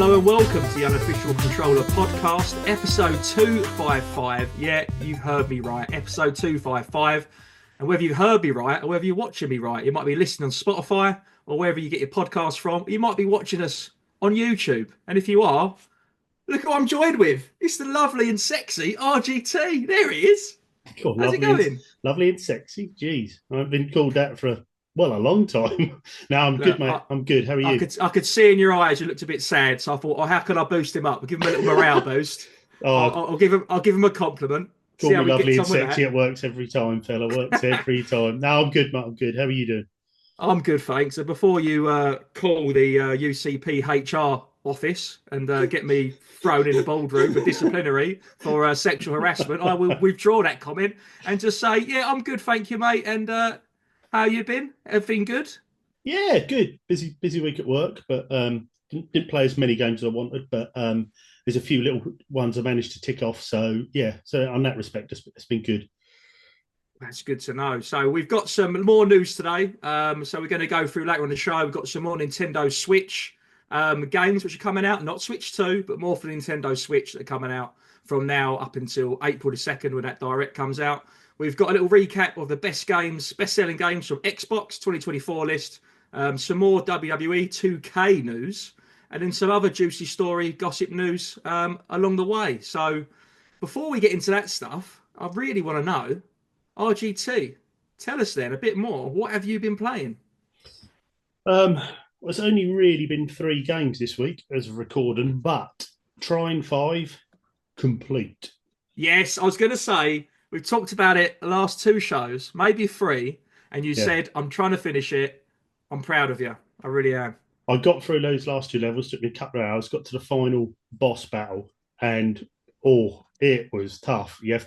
Hello and welcome to the Unofficial Controller Podcast, episode 255. Yeah, you've heard me right, episode 255. And whether you heard me right or whether you're watching me right, you might be listening on Spotify or wherever you get your podcast from. You might be watching us on YouTube. And if you are, look who I'm joined with. It's the lovely and sexy RGT. There he is. Cool, How's it going? Lovely and sexy. Jeez, I've been called that for a long time. No, I'm good, Look, mate. I'm good. How are you? I could see in your eyes you looked a bit sad, so I thought, oh, how can I boost him up? I'll give him a little morale boost. I'll give him a compliment. Call me lovely and sexy. It works every time, fella. Works every time. No, I'm good, mate. I'm good. How are you doing? I'm good, thanks. And before you call the UCP HR office and get me thrown in the boardroom for disciplinary for sexual harassment, I will withdraw that comment and just say, yeah, I'm good, thank you, mate. And how you been? Everything good? Yeah, good. Busy week at work, but didn't play as many games as I wanted. But there's a few little ones I managed to tick off. So yeah, so on that respect, it's been good. That's good to know. So we've got some more news today. So we're going to go through later on the show. We've got some more Nintendo Switch games which are coming out, not Switch 2, but more for the Nintendo Switch that are coming out from now up until April the 2nd when that Direct comes out. We've got a little recap of the best-selling games from Xbox 2024 list, some more WWE 2K news, and then some other juicy story, gossip news along the way. So before we get into that stuff, I really want to know, RGT, tell us then a bit more. What have you been playing? It's only really been 3 games this week as of recording, but Trine 5 complete. Yes, I was going to say, we've talked about it the last 2 shows, maybe 3, and you said, I'm trying to finish it. I'm proud of you. I really am. I got through those last 2 levels, took me a couple of hours, got to the final boss battle, and it was tough. The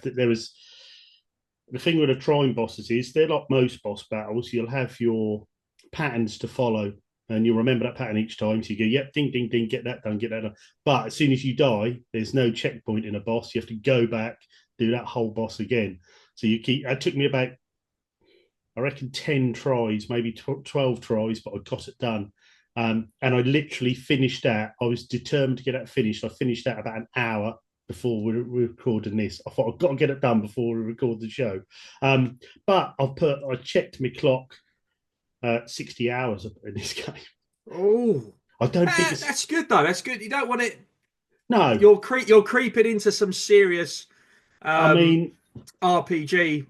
thing with the Trine bosses is they're like most boss battles. You'll have your patterns to follow, and you'll remember that pattern each time. So you go, yep, ding, ding, ding, get that done, get that done. But as soon as you die, there's no checkpoint in a boss. You have to go back, do that whole boss again. So it took me about, I reckon, 10 tries, maybe 12 tries, but I got it done. And I literally finished that. I was determined to get that finished. I finished that about an hour before we were recording this. I thought I've got to get it done before we record the show. But I checked my clock, 60 hours in this game. Oh, I don't think that's good though. That's good. You don't want it. No, you're creeping into some serious. RPG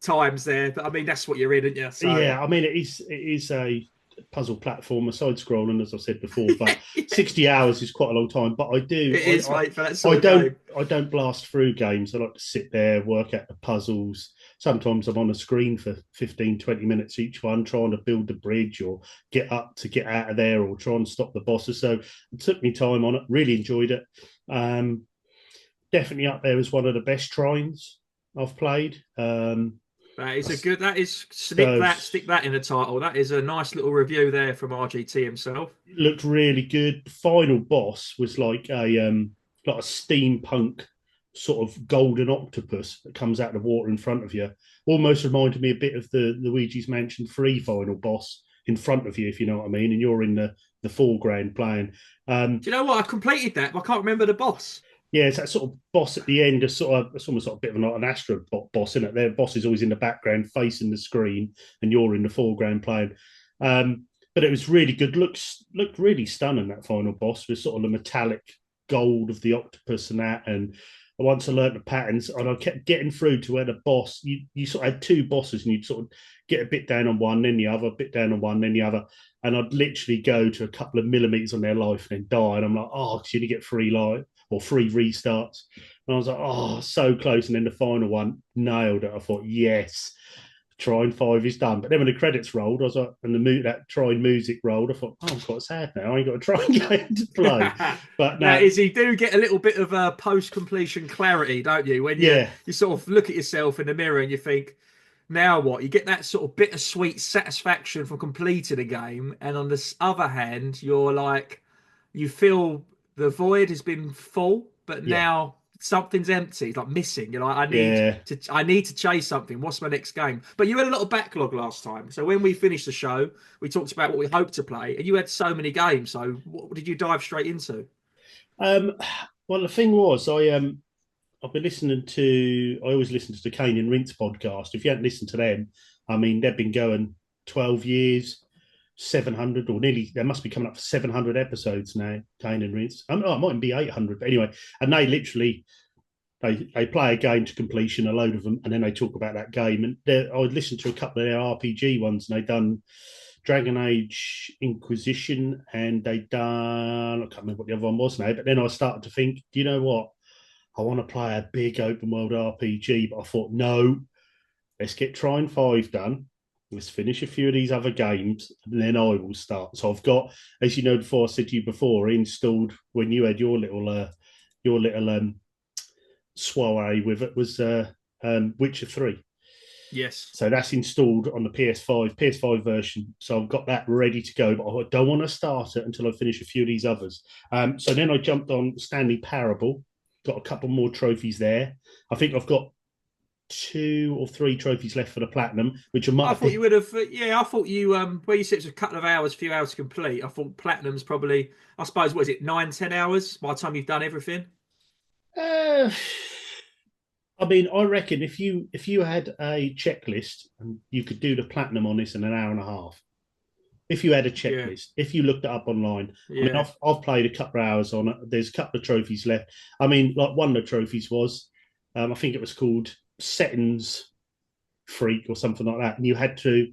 times there, but I mean that's what you're in, isn't you? So. Yeah, I mean it is a puzzle platformer, side scrolling, as I said before, but 60 hours is quite a long time. But I don't blast through games. I like to sit there, work out the puzzles. Sometimes I'm on a screen for 15-20 minutes each one, trying to build the bridge or get out of there or try and stop the bosses. So it took me time on it, really enjoyed it. Definitely up there as one of the best Trines I've played. Stick that in the title. That is a nice little review there from RGT himself. Looked really good. The final boss was like a steampunk sort of golden octopus that comes out of the water in front of you. Almost reminded me a bit of the Luigi's Mansion 3 final boss in front of you, if you know what I mean, and you're in the foreground playing. Do you know what? I completed that, but I can't remember the boss. Yeah, it's that sort of boss at the end. It's almost like a bit of an Astro boss, isn't it? Their boss is always in the background, facing the screen, and you're in the foreground playing. But it was really good. Looked really stunning. That final boss with sort of the metallic gold of the octopus and that. And once I learned the patterns, and I kept getting through to where the boss, you sort of had 2 bosses, and you'd sort of get a bit down on one, then the other, a bit down on one, then the other. And I'd literally go to a couple of millimeters on their life and then die. And I'm like, because you only get 3 life or 3 restarts. And I was like, so close. And then the final one, nailed it. I thought, yes, Trine 5 is done. But then when the credits rolled, I was like, and that Trine music rolled, I thought, I'm quite sad now. I ain't got a Trine game to play. But now, you do get a little bit of post-completion clarity, don't you? When you sort of look at yourself in the mirror and you think, now what? You get that sort of bittersweet satisfaction from completing a game. And on the other hand, you're like, you feel the void has been full, but now something's empty, like missing. You're like, I need to chase something. What's my next game? But you had a lot of backlog last time. So when we finished the show, we talked about what we hoped to play, and you had so many games. So what did you dive straight into? Um, well, the thing was, I've been listening to. I always listen to the Kane and Rince podcast. If you haven't listened to them, I mean, they've been going 12 years, 700 or nearly. They must be coming up for 700 episodes now. Kane and Rince. Oh, it mightn't be 800, but anyway. And they literally they play a game to completion, a load of them, and then they talk about that game. And I listened to a couple of their RPG ones, and they done Dragon Age Inquisition, and they done I can't remember what the other one was now. But then I started to think, do you know what? I want to play a big open world RPG, but I thought, no, let's get Trine 5 done. Let's finish a few of these other games, and then I will start. So I've got, as you know, before I said to you before, installed when you had your little soiree with it was Witcher 3. Yes. So that's installed on the PS5 version. So I've got that ready to go, but I don't want to start it until I finish a few of these others. So then I jumped on Stanley Parable, got a couple more trophies there. I think I've got 2 or 3 trophies left for the platinum, which I might. I thought you would have. Yeah, I thought you. Where you said it was a couple of hours, few hours to complete. I thought platinum's probably. I suppose what is it, 9, 10 hours by the time you've done everything. Uh, I mean, I reckon if you had a checklist and you could do the platinum on this in an hour and a half. If you had a Yeah, checklist, if you looked it up online, I mean, yeah, I've played a couple of hours on it. There's a couple of trophies left. I mean, like one of the trophies was, I think it was called Settings Freak or something like that, and you had to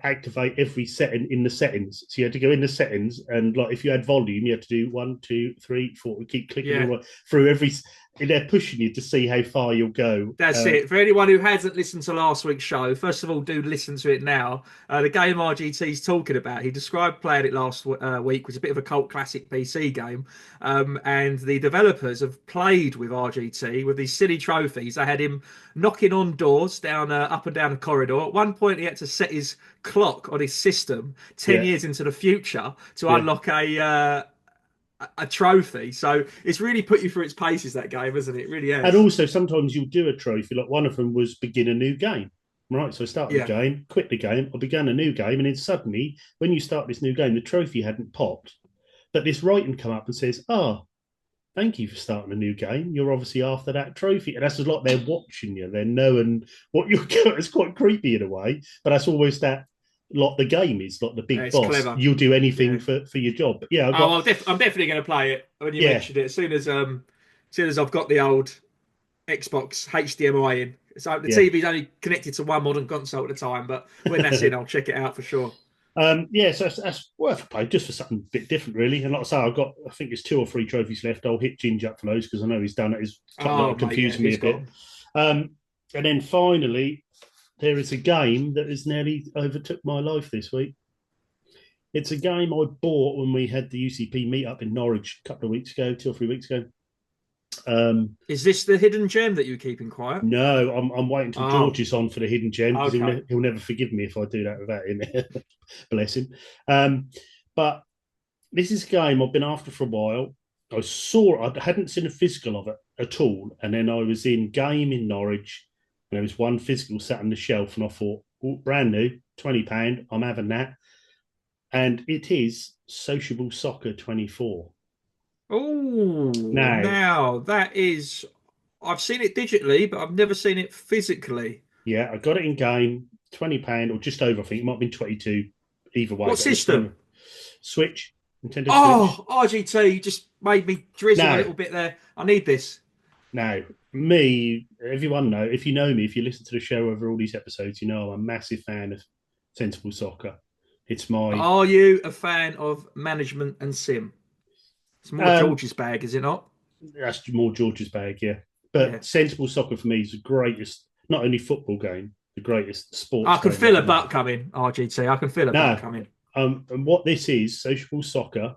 activate every setting in the settings. So you had to go in the settings, and like if you had volume, you had to do 1, 2, 3, 4. Keep clicking yeah. all through every. They're pushing you to see how far you'll go. That's it. For anyone who hasn't listened to last week's show, first of all, do listen to it now. The game RGT's talking about, he described playing it last week, was a bit of a cult classic PC game. And the developers have played with RGT with these silly trophies. They had him knocking on doors down up and down a corridor. At one point, he had to set his clock on his system 10 Yeah, years into the future to yeah. unlock a trophy. So it's really put you through its paces, that game, hasn't it? It really And has. also sometimes you'll do a trophy. Like one of them was begin a new game. Right, so I started the Yeah. game, quit the game, I began a new game, and then suddenly, when you start this new game, the trophy hadn't popped. But this writing come up and says, "Ah, oh, thank you for starting a new game. You're obviously after that trophy." And that's like they're watching you, they're knowing what you're going. It's quite creepy in a way, but that's always that. Like the game is like the big It's boss. clever. You'll do anything Yeah. for your job. But yeah, I Oh, got I'm definitely going to play it when you yeah, mentioned it. As soon as I've got the old Xbox HDMI in. So the yeah. TV's only connected to one modern console at a time, but when that's in, I'll check it out for sure. Yeah, so that's worth a play just for something a bit different, really. And like I say, I think there's 2 or 3 trophies left. I'll hit Ginger up for those because I know he's done it. He's Oh, mate, yeah, confusing me he's a bit. gone. And then finally, there is a game that has nearly overtook my life this week. It's a game I bought when we had the UCP meetup in Norwich a couple of weeks ago, 2 or 3 weeks ago. Is this the hidden gem that you're keeping quiet? No, I'm waiting till Oh, George is on for the hidden gem because okay. he'll never forgive me if I do that without him. Bless him. But this is a game I've been after for a while. I hadn't seen a physical of it at all. And then I was in game in Norwich, and there was one physical sat on the shelf, and I thought, oh, brand new, £20, I'm having that. And it is Sociable Soccer 24. Oh, Now, now that is. I've seen it digitally, but I've never seen it physically. yeah, I got it in game, £20 or just over, I think. It might have been 22 either way, What but it was system? Switch, Nintendo Switch. Oh, RGT, you just made me drizzle a Now, little bit there. I need this. Now, me, everyone know, if you know me, if you listen to the show over all these episodes, you know I'm a massive fan of Sensible Soccer. It's my Are you a fan of management and sim? It's more um George's bag, is it not? that's more George's bag, yeah. Yeah. But Sensible Soccer for me is the greatest, not only football game, the greatest I sports can game feel ever a made. butt coming, RGT. I can feel a butt Now, coming. and what this is, Sociable Soccer,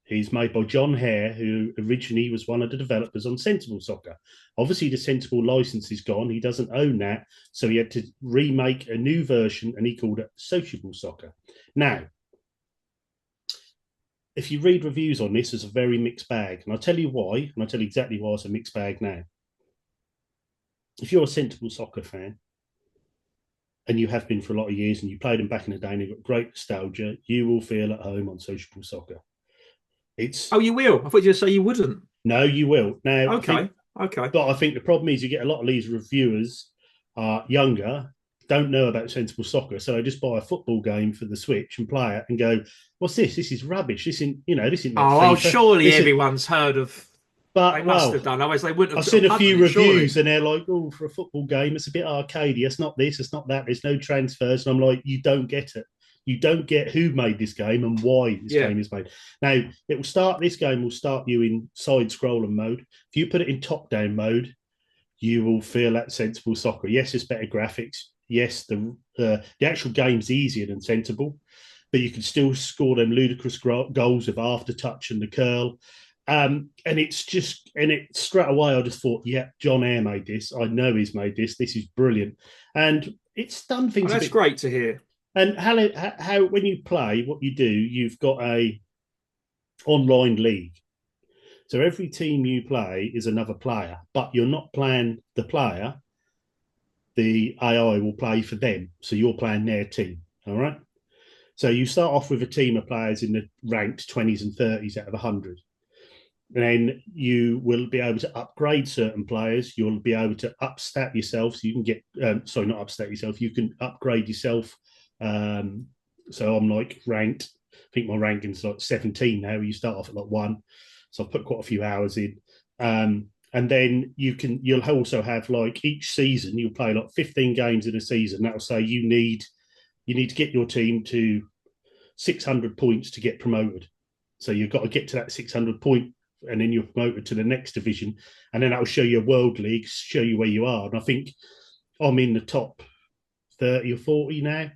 is made by John Hare, who originally was one of the developers on Sensible Soccer. Obviously, the Sensible license is gone. He doesn't own that. So he had to remake a new version, and he called it Sociable Soccer. Now, if you read reviews on this, it's a very mixed bag. And I'll tell you why, and I'll tell you exactly why it's a mixed bag now. If you're a Sensible Soccer fan, and you have been for a lot of years, and you played them back in the day, and you've got great nostalgia, you will feel at home on Sociable Soccer. It's Oh, you will. I thought you were going to say you wouldn't. no, you will now. Okay. Okay. But I think the problem is you get a lot of these reviewers are younger, don't know about sensible soccer, so they just buy a football game for the Switch and play it and go, "What's this? This is rubbish. This isn't like Oh, FIFA. surely This is." everyone's heard of. They But must have well, done. Otherwise, they wouldn't have I've put a seen a punt on few it. Surely. reviews and they're like, "Oh, for a football game, it's a bit arcadey. It's not this, it's not that. There's no transfers." And I'm like, "You don't get it. You don't get who made this game and why this Yeah. game is made." Now, it will start. This game will start you in side scrolling mode. If you put it in top down mode, you will feel that sensible soccer. Yes, it's better graphics. Yes, the actual game's easier than sensible, but you can still score them ludicrous goals of after touch and the curl. And it straight away, I just thought, yeah, John Hare made this. I know he's made this. This is brilliant. And it's done Oh, things a that's bit. great to hear. And how when you play, what you do, you've got a online league. So every team you play is another player, but you're not playing the player. The AI will play for them. So you're playing their team. All right. So you start off with a team of players in the ranked 20s and 30s out of 100. And then you will be able to upgrade certain players. You'll be able to upstat yourself. So you can get, not upstat yourself. You can upgrade yourself. So I'm like ranked. I think my ranking's like 17 now. You start off at like 1. So I've put quite a few hours in. And then you'll also have like each season, you'll play like 15 games in a season. That'll say you need to get your team to 600 points to get promoted. So you've got to get to that 600 point, and then you're promoted to the next division. And then that'll show you a world league, show you where you are. And I think I'm in the top 30 or 40 now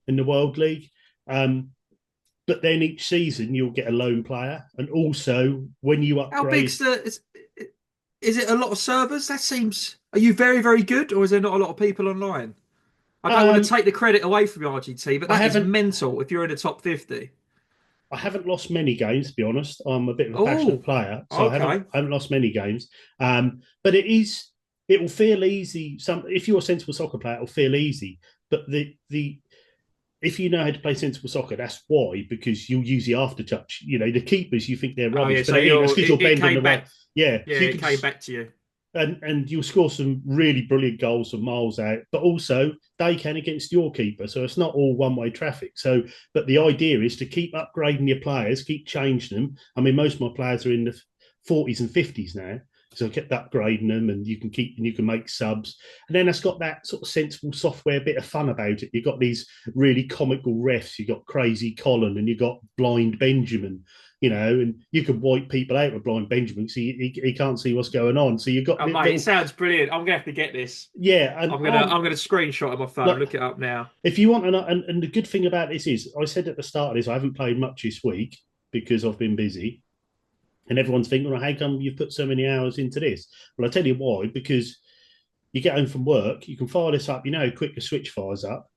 in the world league. But then each season you'll get a lone player. And also when you How upgrade, big's the? Is it a lot of servers? That seems. Are you very, very good, or is there not a lot of people online? I don't want to um, take the credit away from RGT, but I that is haven't mental if you're in the top 50. I haven't lost many games, to be honest. I'm a bit of a passionate Oh, player, so okay. I haven't lost many games. But it will feel easy. If you're a sensible soccer player, it'll feel easy. But the if you know how to play sensible soccer, that's why, because you'll use the aftertouch. The keepers, you think they're Oh yeah, rubbish, but so anyway, because you're it bending the came right. back. Yeah, Yeah, so you it can came back to you. and you'll score some really brilliant goals from miles out, but also they can against your keeper. So it's not all one-way traffic. So, but the idea is to keep upgrading your players, keep changing them. I mean, most of my players are in the 40s and 50s now. So I kept upgrading them, and you can make subs. And then it's got that sort of sensible software bit of fun about it. You've got these really comical refs. You've got Crazy Colin, and you've got Blind Benjamin, and you can wipe people out with Blind Benjamin, so he can't see what's going on. So you've got Oh mate, it sounds brilliant. I'm gonna have to get this. yeah, and I'm gonna screenshot on my phone. like Look it up now. if you want, and the good thing about this is, I said at the start of this, I haven't played much this week because I've been busy, and everyone's thinking, well, how come you've put so many hours into this? Well, I tell you why, because you get home from work, you can fire this up. You know how quick the Switch fires up.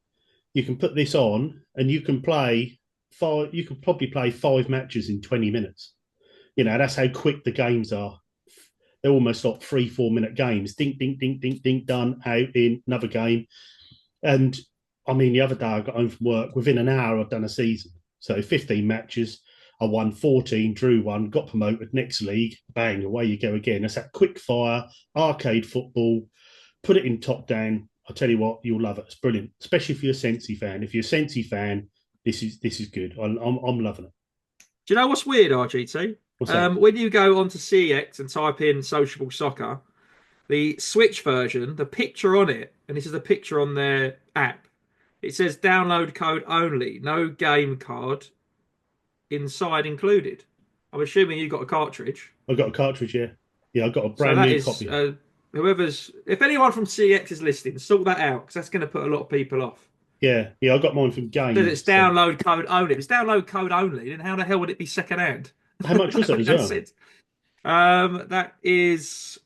You can put this on, and you can play five. You can probably play 5 matches in 20 minutes. That's how quick the games are. They're almost like 3-4 minute games. Dink, dink, dink, dink, dink, done, out, in, another game. And I mean, the other day I got home from work. Within an hour, I've done a season. So 15 matches. I won 14, drew one, got promoted, next league, bang, away you go again. It's that quick fire, arcade football, put it in top down. I'll tell you what, you'll love it. It's brilliant, especially if you're a Sensi fan. If you're a Sensi fan, this is good. I'm loving it. Do you know what's weird, RGT? What's that? When you go onto CX and type in Sociable Soccer, the Switch version, the picture on it, and this is the picture on their app, it says download code only, no game card inside included. I'm assuming you got a cartridge. I got a cartridge, yeah. Yeah, I got a So brand that new is, copy. if anyone from CX is listening, sort that out because that's going to put a lot of people off. Yeah, I got mine from Says it's Games. So. download code only. If it's download code only, then how the hell would it be second hand? How much was That that makes as no well? sense. That is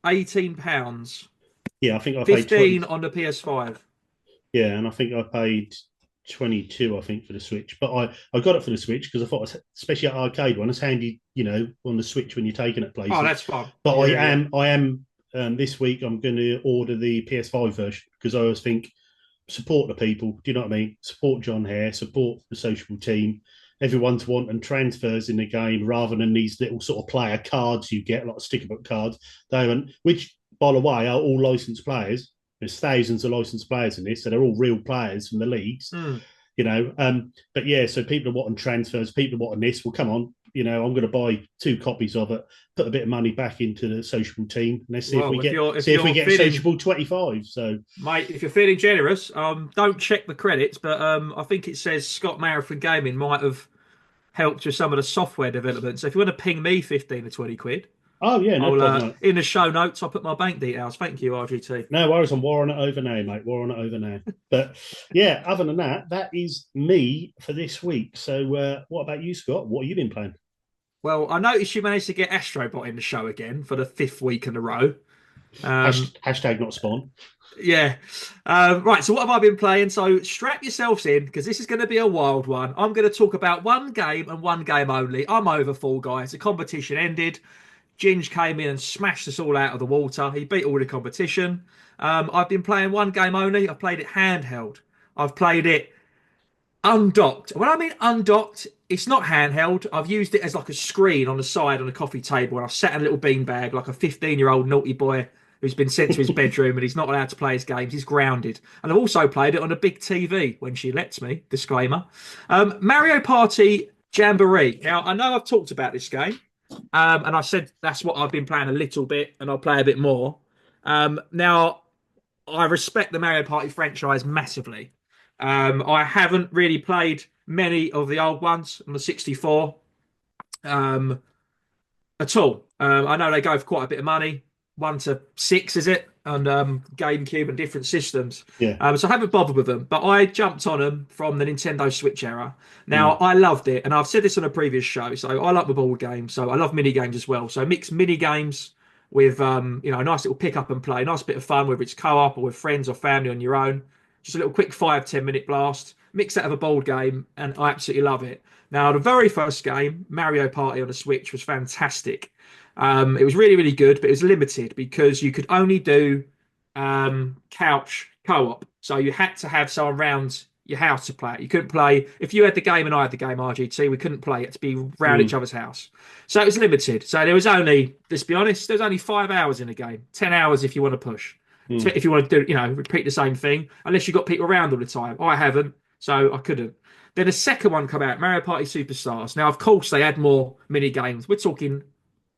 £18, Yeah, I think I paid 15 20. on the PS5. Yeah, and I think I paid 22, I think, for the Switch. But I got it for the Switch because I thought, especially at arcade one, it's handy, on the Switch when you're taking it Oh, places. that's fun. But Yeah, yeah. I am this week. I'm going to order the PS5 version because I always think support the people. Do you know what I mean? Support John Hare, support the sociable team. everyone's wanting transfers in the game rather than these little sort of player cards you get, like sticker book cards. They haven't, which by the way are all licensed players. There's thousands of licensed players in this, so they're all real players from the leagues. Mm. But yeah, so people are wanting transfers, people are wanting this. Well, come on, I'm going to buy 2 copies of it, put a bit of money back into the sociable team, and let's see if we get sociable 25. So, mate, if you're feeling generous, don't check the credits, but I think it says Scott Marathon Gaming might have helped with some of the software development. So if you want to ping me 15 or 20 quid, oh yeah, no problem. In the show notes, I'll put my bank details. Thank you, RGT. No worries, I'm warring it over now, mate. Warring it over now. But yeah, other than that, that is me for this week. So what about you, Scott? What have you been playing? Well, I noticed you managed to get Astrobot in the show again for the 5th week in a row. Hashtag not spawn. Yeah. Right, so what have I been playing? So strap yourselves in, because this is going to be a wild one. I'm going to talk about one game and one game only. I'm over, Fall Guys. The competition ended. Ginge came in and smashed us all out of the water. He beat all the competition. I've been playing one game only. I've played it handheld. I've played it undocked. When I mean undocked, it's not handheld. I've used it as like a screen on the side on a coffee table, and I've sat in a little beanbag like a 15-year-old naughty boy who's been sent to his bedroom and he's not allowed to play his games. He's grounded. And I've also played it on a big TV when she lets me. Disclaimer. Mario Party Jamboree. Now, I know I've talked about this game, and I said that's what I've been playing a little bit, and I'll play a bit more. Now, I respect the Mario Party franchise massively. I haven't really played many of the old ones on the 64 at all. I know they go for quite a bit of money. 1 to 6, is it? On GameCube and different systems. Yeah. So I haven't bothered with them, but I jumped on them from the Nintendo Switch era. Now, I loved it, and I've said this on a previous show, so I like the board game, so I love mini games as well. So mix mini games with a nice little pick up and play, nice bit of fun, whether it's co-op or with friends or family on your own. Just a little quick 5-10 minute blast. Mix that of a board game, and I absolutely love it. Now, the very first game, Mario Party on the Switch, was fantastic. It was really, really good, but it was limited because you could only do couch co-op. So you had to have someone around your house to play it. You couldn't play if you had the game and I had the game, RGT. We couldn't play it to be around each other's house. So it was limited. So there was only, let's be honest, there was only 5 hours in the game. 10 hours if you want to push. If you want to do, repeat the same thing, unless you've got people around all the time. I haven't, so I couldn't. Then the second one come out, Mario Party Superstars. Now, of course, they had more mini games. We're talking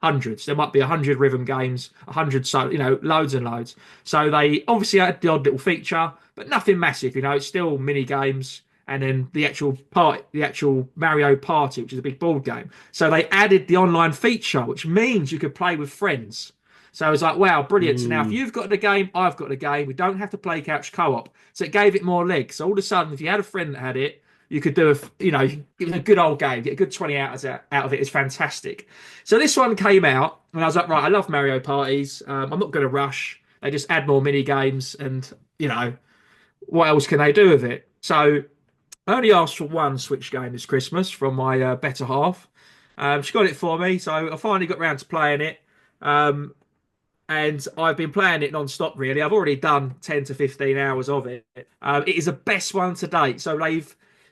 hundreds. There might be 100 rhythm games, 100, so loads and loads. So they obviously had the odd little feature, but nothing massive. It's still mini games, and then the actual Mario Party, which is a big board game. So they added the online feature, which means you could play with friends. So I was like, wow, brilliant. So now if you've got the game, I've got the game. We don't have to play couch co-op. So it gave it more legs. So all of a sudden, if you had a friend that had it, you could do it was a good old game. Get a good 20 hours out of it. It's fantastic. So this one came out, and I was like, right, I love Mario parties. I'm not going to rush. They just add more mini games, and what else can they do with it? So I only asked for one Switch game this Christmas from my better half. She got it for me, so I finally got round to playing it. And I've been playing it non-stop, really. I've already done 10 to 15 hours of it. It is the best one to date. So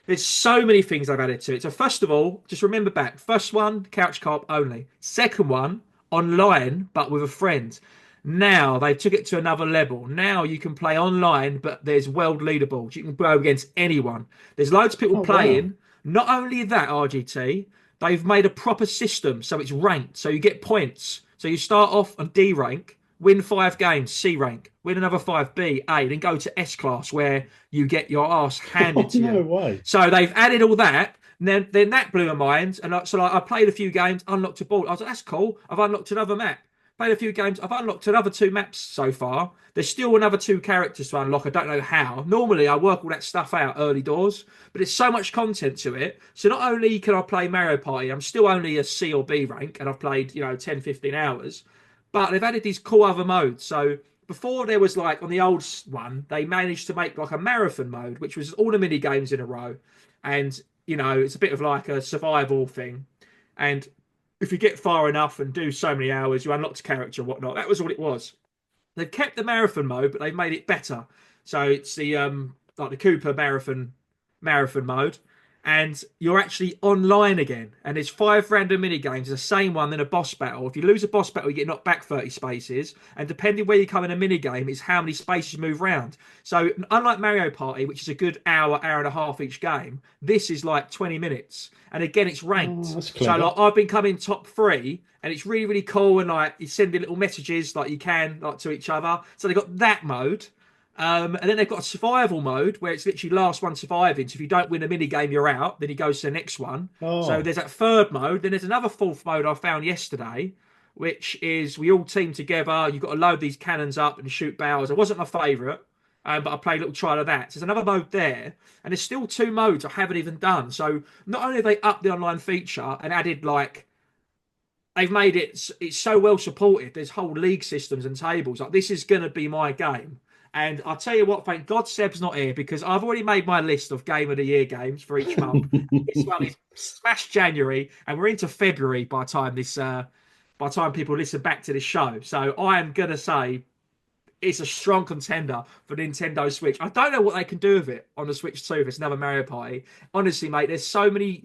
there's so many things they've added to it. So first of all, just remember back. First one, couch co-op only. Second one, online, but with a friend. Now they took it to another level. Now you can play online, but there's world leaderboards. You can go against anyone. There's loads of people playing. Wow. Not only that, RGT, they've made a proper system. So it's ranked. So you get points. So you start off on D rank, win 5 games, C rank, win another 5, B, A, then go to S class where you get your ass handed to you. No way. So they've added all that. And then that blew my mind. And I played a few games, unlocked a board. I was like, that's cool. I've unlocked another map. Played a few games. I've unlocked another 2 maps so far. There's still another 2 characters to unlock. I don't know how. Normally, I work all that stuff out early doors, but there's so much content to it. So not only can I play Mario Party, I'm still only a C or B rank, and I've played 10, 15 hours, but they've added these cool other modes. So before there was on the old one, they managed to make like a marathon mode, which was all the mini games in a row. And, it's a bit of like a survival thing. And if you get far enough and do so many hours, you unlock a character and whatnot. That was all it was. They've kept the marathon mode, but they've made it better. So it's the the Cooper marathon mode, and you're actually online again. And there's 5 random mini games, the same one, then a boss battle. If you lose a boss battle, you get knocked back 30 spaces. And depending where you come in a mini game, is how many spaces you move around. So unlike Mario Party, which is a good hour, hour and a half each game, this is like 20 minutes. And again, it's Oh, ranked. that's So clever. like I've been coming top 3, and it's really, really cool. And like you send in little messages like you can like to each other. So they've got that mode. And then they've got a survival mode where it's literally last one surviving. So if you don't win a mini game, you're out. Then he goes to the next one. So Oh, there's that third mode. Then there's another fourth mode I found yesterday, which is we all team together. You've got to load these cannons up and shoot barrels. It wasn't my favourite, but I played a little trial of that. So there's another mode there. And there's still 2 modes I haven't even done. So not only have they upped the online feature and added like they've made it's so well supported. There's whole league systems and tables. Like this is gonna be my game. And I'll tell you what, thank God Seb's not here because I've already made my list of Game of the Year games for each month. This one is smash January, and we're into February by the time by the time people listen back to this show. So I am gonna say it's a strong contender for Nintendo Switch. I don't know what they can do with it on the Switch 2 if it's another Mario Party. Honestly, mate, there's so many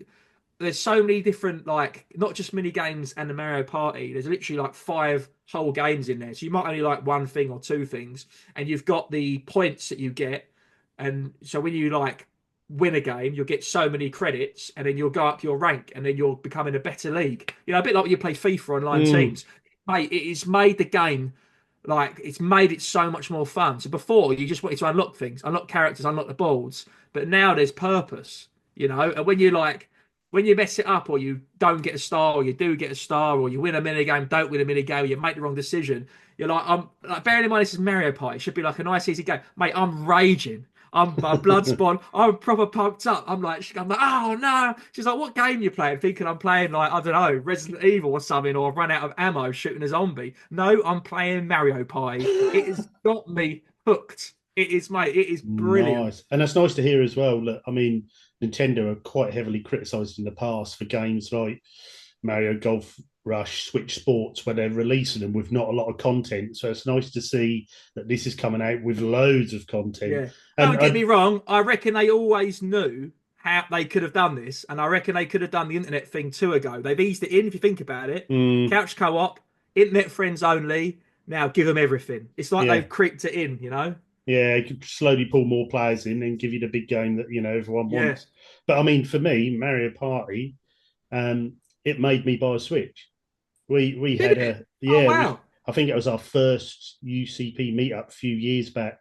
different like not just mini games and the Mario Party. There's literally like 5 whole games in there. So you might only like one thing or 2 things, and you've got the points that you get. And so when you like win a game, you'll get so many credits, and then you'll go up your rank, and then you're becoming a better league. You know, a bit like when you play FIFA online mm, teams. Mate, it has made the game like it's made it so much more fun. So before you just wanted to unlock things, unlock characters, unlock the boards, but now there's purpose, you know. And when you mess it up or you don't get a star or you do get a star or you win a mini game, don't win a mini game, you make the wrong decision. You're like, I'm like bearing in mind this is Mario Party, it should be like a nice easy game. Mate, I'm raging. My blood spawn. I'm proper pumped up. I'm like, oh no. She's like, what game you playing? Thinking I'm playing like, I don't know, Resident Evil or something, or I've run out of ammo shooting a zombie. No, I'm playing Mario Party. It has got me hooked. It is, mate, it is brilliant. nice. And that's nice to hear as well. Look, I mean, Nintendo are quite heavily criticised in the past for games like Mario Golf Rush, Switch Sports, where they're releasing them with not a lot of content. So it's nice to see that this is coming out with loads of content. Yeah. And Don't get me wrong. I reckon they always knew how they could have done this, and I reckon they could have done the internet thing 2 ago. They've eased it in, if you think about it. mm, Couch co-op, internet friends only. Now give them everything. It's like yeah, they've creeped it in, you know? yeah, you could slowly pull more players in and give you the big game that everyone Yeah. wants. But I mean, for me, Mario Party, it made me buy a Switch. We Did had it? a Oh yeah we wow. I think it was our first UCP meetup a few years back.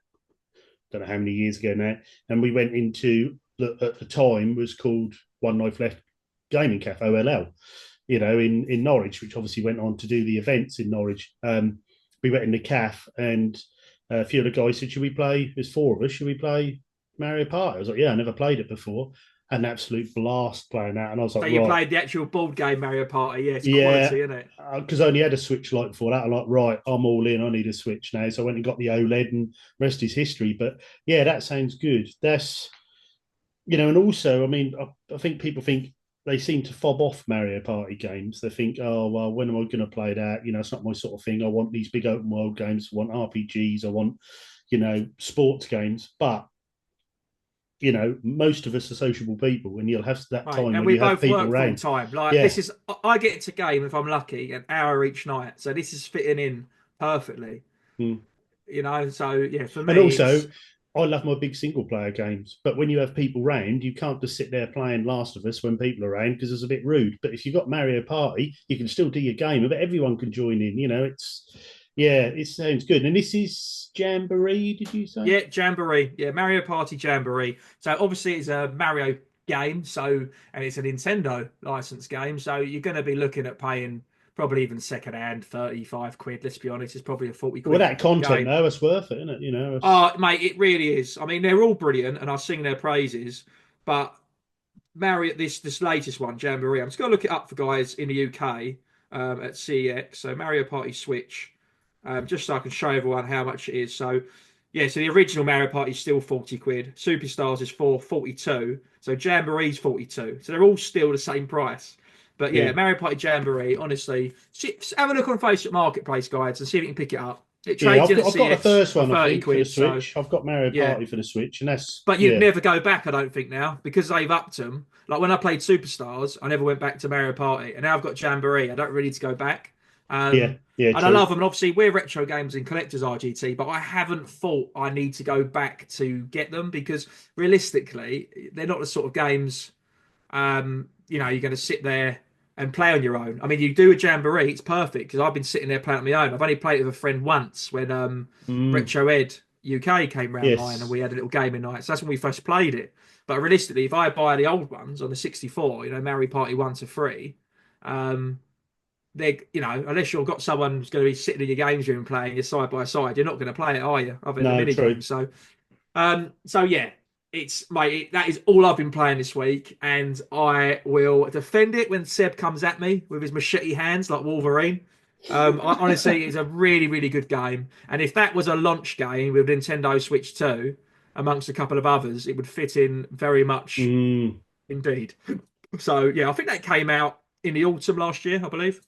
Don't know how many years ago now, and we went into at the time was called One Knife Left Gaming Cafe OLL, in Norwich, which obviously went on to do the events in Norwich. We went in the cafe, and a few of the guys said, "Should we play?" There's 4 of us. Should we play Mario Party? I was like, "Yeah, I never played it before." Had an absolute blast playing that, and I was So like, you "Right, played the actual board game Mario Party. Yeah, it's yeah." quality, isn't it? Because I only had a Switch Lite before that. I'm like, right, I'm all in. I need a Switch now. So I went and got the OLED, and rest is history. But yeah, that sounds good. And also, I mean, I think people think they seem to fob off Mario Party games. They think, oh, well, when am I going to play that? It's not my sort of thing. I want these big open world games. I want RPGs. I want, sports games. But, most of us are sociable people, and you'll have that Right. time And when we you have both people work full around. time. Like Yeah. this is I get into game if I'm lucky, an hour each night. So this is fitting in perfectly. Mm. You know, so yeah, for And me also, it's I love my big single player games, but when you have people round, you can't just sit there playing Last of Us when people are around because it's a bit rude. But if you've got Mario Party, you can still do your game, but everyone can join in. It sounds good. And this is Jamboree, did you say? yeah, Jamboree. Yeah, Mario Party Jamboree. So obviously it's a Mario game, and it's a Nintendo license game. So you're gonna be looking at paying probably even second hand 35 quid. Let's be honest, it's probably a 40 Well, quid that content game. though, it's worth it, isn't it? Oh, mate, it really is. I mean, they're all brilliant, and I sing their praises. But Mario, this latest one, Jamboree, I'm just gonna look it up for guys in the UK at CEX. So Mario Party Switch, just so I can show everyone how much it is. So yeah, so the original Mario Party is still 40 quid. Superstars is 442. So Jamboree's 42. So they're all still the same price. But yeah, Yeah. Mario Party Jamboree, honestly, have a look on Facebook Marketplace, guys, and see if you can pick it up. It Yeah, trades in at I've got the CX first for one, I 30 think, for the quid. So Switch. I've got Mario yeah. Party for the Switch, and that's, But you'd yeah. never go back, I don't think, now because they've upped them. Like when I played Superstars, I never went back to Mario Party, and now I've got Jamboree. I don't really need to go back. Yeah, yeah, And I true. love them. And obviously, we're retro games and collectors RGT, but I haven't thought I need to go back to get them because realistically, they're not the sort of games you're going to sit there and play on your own. I mean, you do a jamboree, it's perfect because I've been sitting there playing on my own. I've only played with a friend once when Mm, Retro Ed UK came round mine and yes. we had a little gaming night. So that's when we first played it. But realistically, if I buy the old ones on the 64, Mario Party 1 to 3, um, they unless you've got someone who's going to be sitting in your games room playing you side by side, you're not going to play it, are you? Other than the No, mini true. games. So yeah, it's mate. That is all I've been playing this week, and I will defend it when Seb comes at me with his machete hands like Wolverine. Honestly, it's a really, really good game, and if that was a launch game with Nintendo Switch 2, amongst a couple of others, it would fit in very much Mm. indeed. So yeah, I think that came out in the autumn last year, I believe.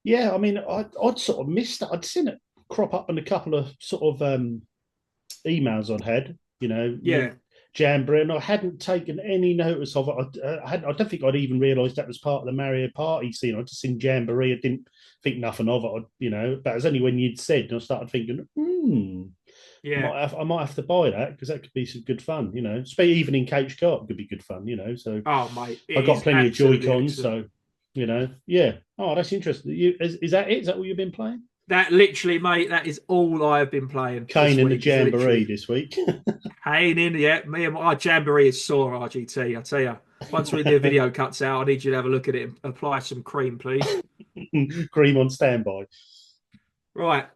Yeah, I mean, I'd sort of missed that. I'd seen it crop up in a couple of sort of emails I'd had, Yeah, Jamboree, and I hadn't taken any notice of it. I don't think I'd even realised that was part of the Mario Party scene. I'd just seen Jamboree. I didn't think nothing of it, but it was only when you'd said, and I started thinking, yeah. I might have to buy that because that could be some good fun, Especially even in Coach Kart could be good fun, So Oh mate, I it got is plenty of Joy absolutely Cons, excellent. so yeah. Oh, that's interesting. Is that it? Is that what you've been playing? That literally, mate, that is all I've been playing Kane this and the week. Is Jamboree literally this week. hanging in. Yeah, me and my jamboree is sore, RGT. I tell you, once the video cuts out, I need you to have a look at it and apply some cream, please. Cream on standby. Right.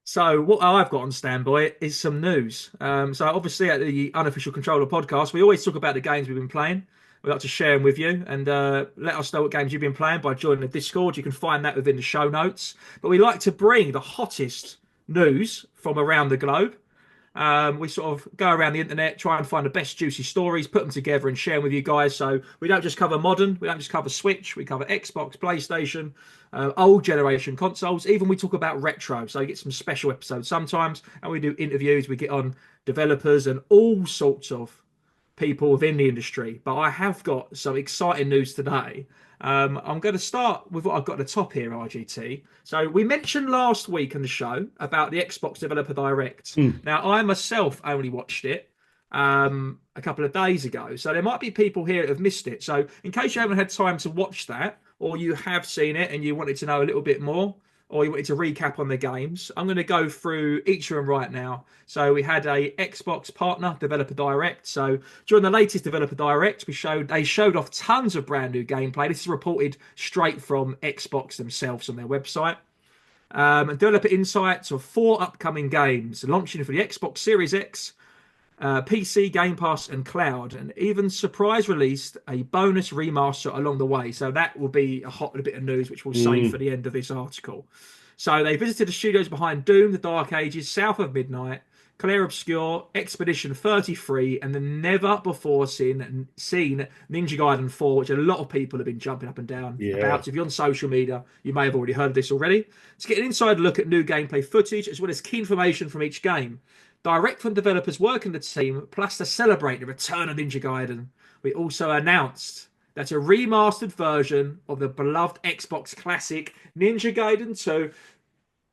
So what I've got on standby is some news. So obviously at the Unofficial Controller Podcast, we always talk about the games we've been playing. We like to share them with you and let us know what games you've been playing by joining the Discord. You can find that within the show notes. But we like to bring the hottest news from around the globe. We sort of go around the internet, try and find the best juicy stories, put them together and share them with you guys. So we don't just cover modern, we don't just cover Switch, we cover Xbox, PlayStation, old generation consoles. Even we talk about retro. So you get some special episodes sometimes, and we do interviews. We get on developers and all sorts of people within the industry. But I have got some exciting news today. I'm going to start with what I've got at the top here, RGT. So we mentioned last week on the show about the Xbox Developer Direct. Mm. Now, I myself only watched it a couple of days ago. So there might be people here that have missed it. So in case you haven't had time to watch that, or you have seen it and you wanted to know a little bit more, or you wanted to recap on the games, I'm going to go through each of them right now. So we had a Xbox Partner Developer Direct. So during the latest Developer Direct, they showed off tons of brand new gameplay. This is reported straight from Xbox themselves on their website. And developer insights of 4 upcoming games launching for the Xbox Series X, PC, Game Pass, and Cloud, and even surprise released a bonus remaster along the way. So that will be a hot bit of news, which we'll save for Mm. the end of this article. So they visited the studios behind Doom, The Dark Ages, South of Midnight, Clair Obscure, Expedition 33, and the never before seen Ninja Gaiden 4, which a lot of people have been jumping up and down Yeah. about. So if you're on social media, you may have already heard of this already. To get an inside look at new gameplay footage, as well as key information from each game. Direct from developers working the team, plus to celebrate the return of Ninja Gaiden, we also announced that a remastered version of the beloved Xbox classic Ninja Gaiden 2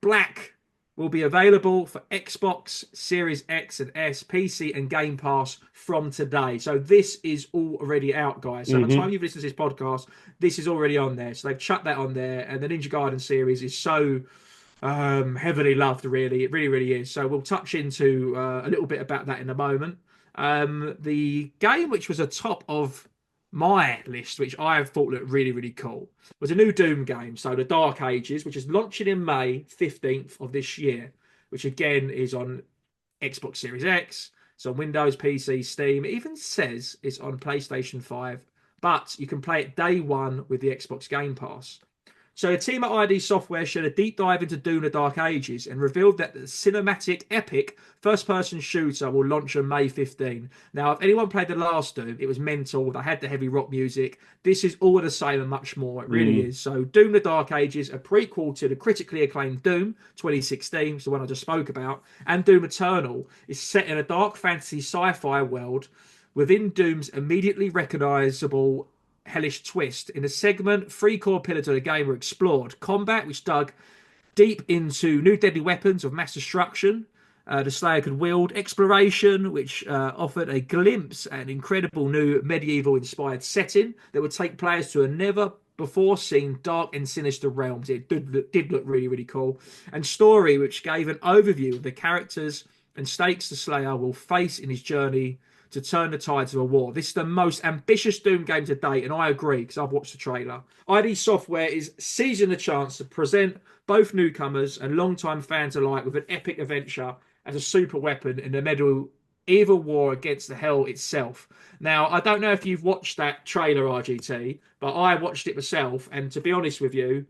Black will be available for Xbox Series X and S, PC, and Game Pass from today. So this is already out, guys. So by the time Mm-hmm. you've listened to this podcast, this is already on there. So they've chucked that on there, and the Ninja Gaiden series is so heavily loved, really. It really, really is. So we'll touch into a little bit about that in a moment. The game which was atop of my list, which I have thought looked really, really cool, was a new Doom game. So the Dark Ages, which is launching in May 15th of this year, which again is on Xbox Series X. It's on Windows, PC, Steam. It even says it's on PlayStation 5, but you can play it day one with the Xbox Game Pass. So the team at ID Software shared a deep dive into Doom: The Dark Ages and revealed that the cinematic epic first-person shooter will launch on May 15. Now, if anyone played the last Doom, it was mental. They had the heavy rock music. This is all the same and much more. It really Mm. is. So Doom: The Dark Ages, a prequel to the critically acclaimed Doom 2016, the one I just spoke about, and Doom Eternal, is set in a dark fantasy sci-fi world within Doom's immediately recognizable hellish twist. In a segment, three core pillars of the game were explored: combat, which dug deep into new deadly weapons of mass destruction the Slayer could wield; exploration, which offered a glimpse at an incredible new medieval inspired setting that would take players to a never before seen dark and sinister realms. It did look really, really cool. And story, which gave an overview of the characters and stakes the Slayer will face in his journey to turn the tides of a war. This is the most ambitious Doom game to date, and I agree because I've watched the trailer. ID Software is seizing the chance to present both newcomers and long-time fans alike with an epic adventure as a super weapon in the medieval war against the hell itself. Now, I don't know if you've watched that trailer, RGT, but I watched it myself, and to be honest with you,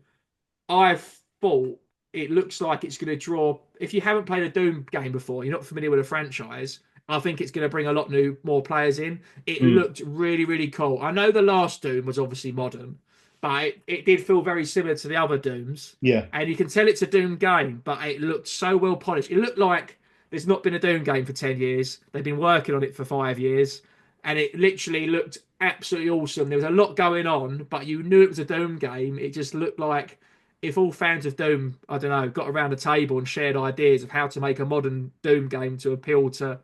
I thought it looks like it's going to draw. If you haven't played a Doom game before, you're not familiar with the franchise, I think it's going to bring a lot more players in. It Mm. looked really, really cool. I know the last Doom was obviously modern, but it did feel very similar to the other Dooms. Yeah. And you can tell it's a Doom game, but it looked so well polished. It looked like there's not been a Doom game for 10 years. They've been working on it for 5 years. And it literally looked absolutely awesome. There was a lot going on, but you knew it was a Doom game. It just looked like if all fans of Doom, I don't know, got around a table and shared ideas of how to make a modern Doom game to appeal to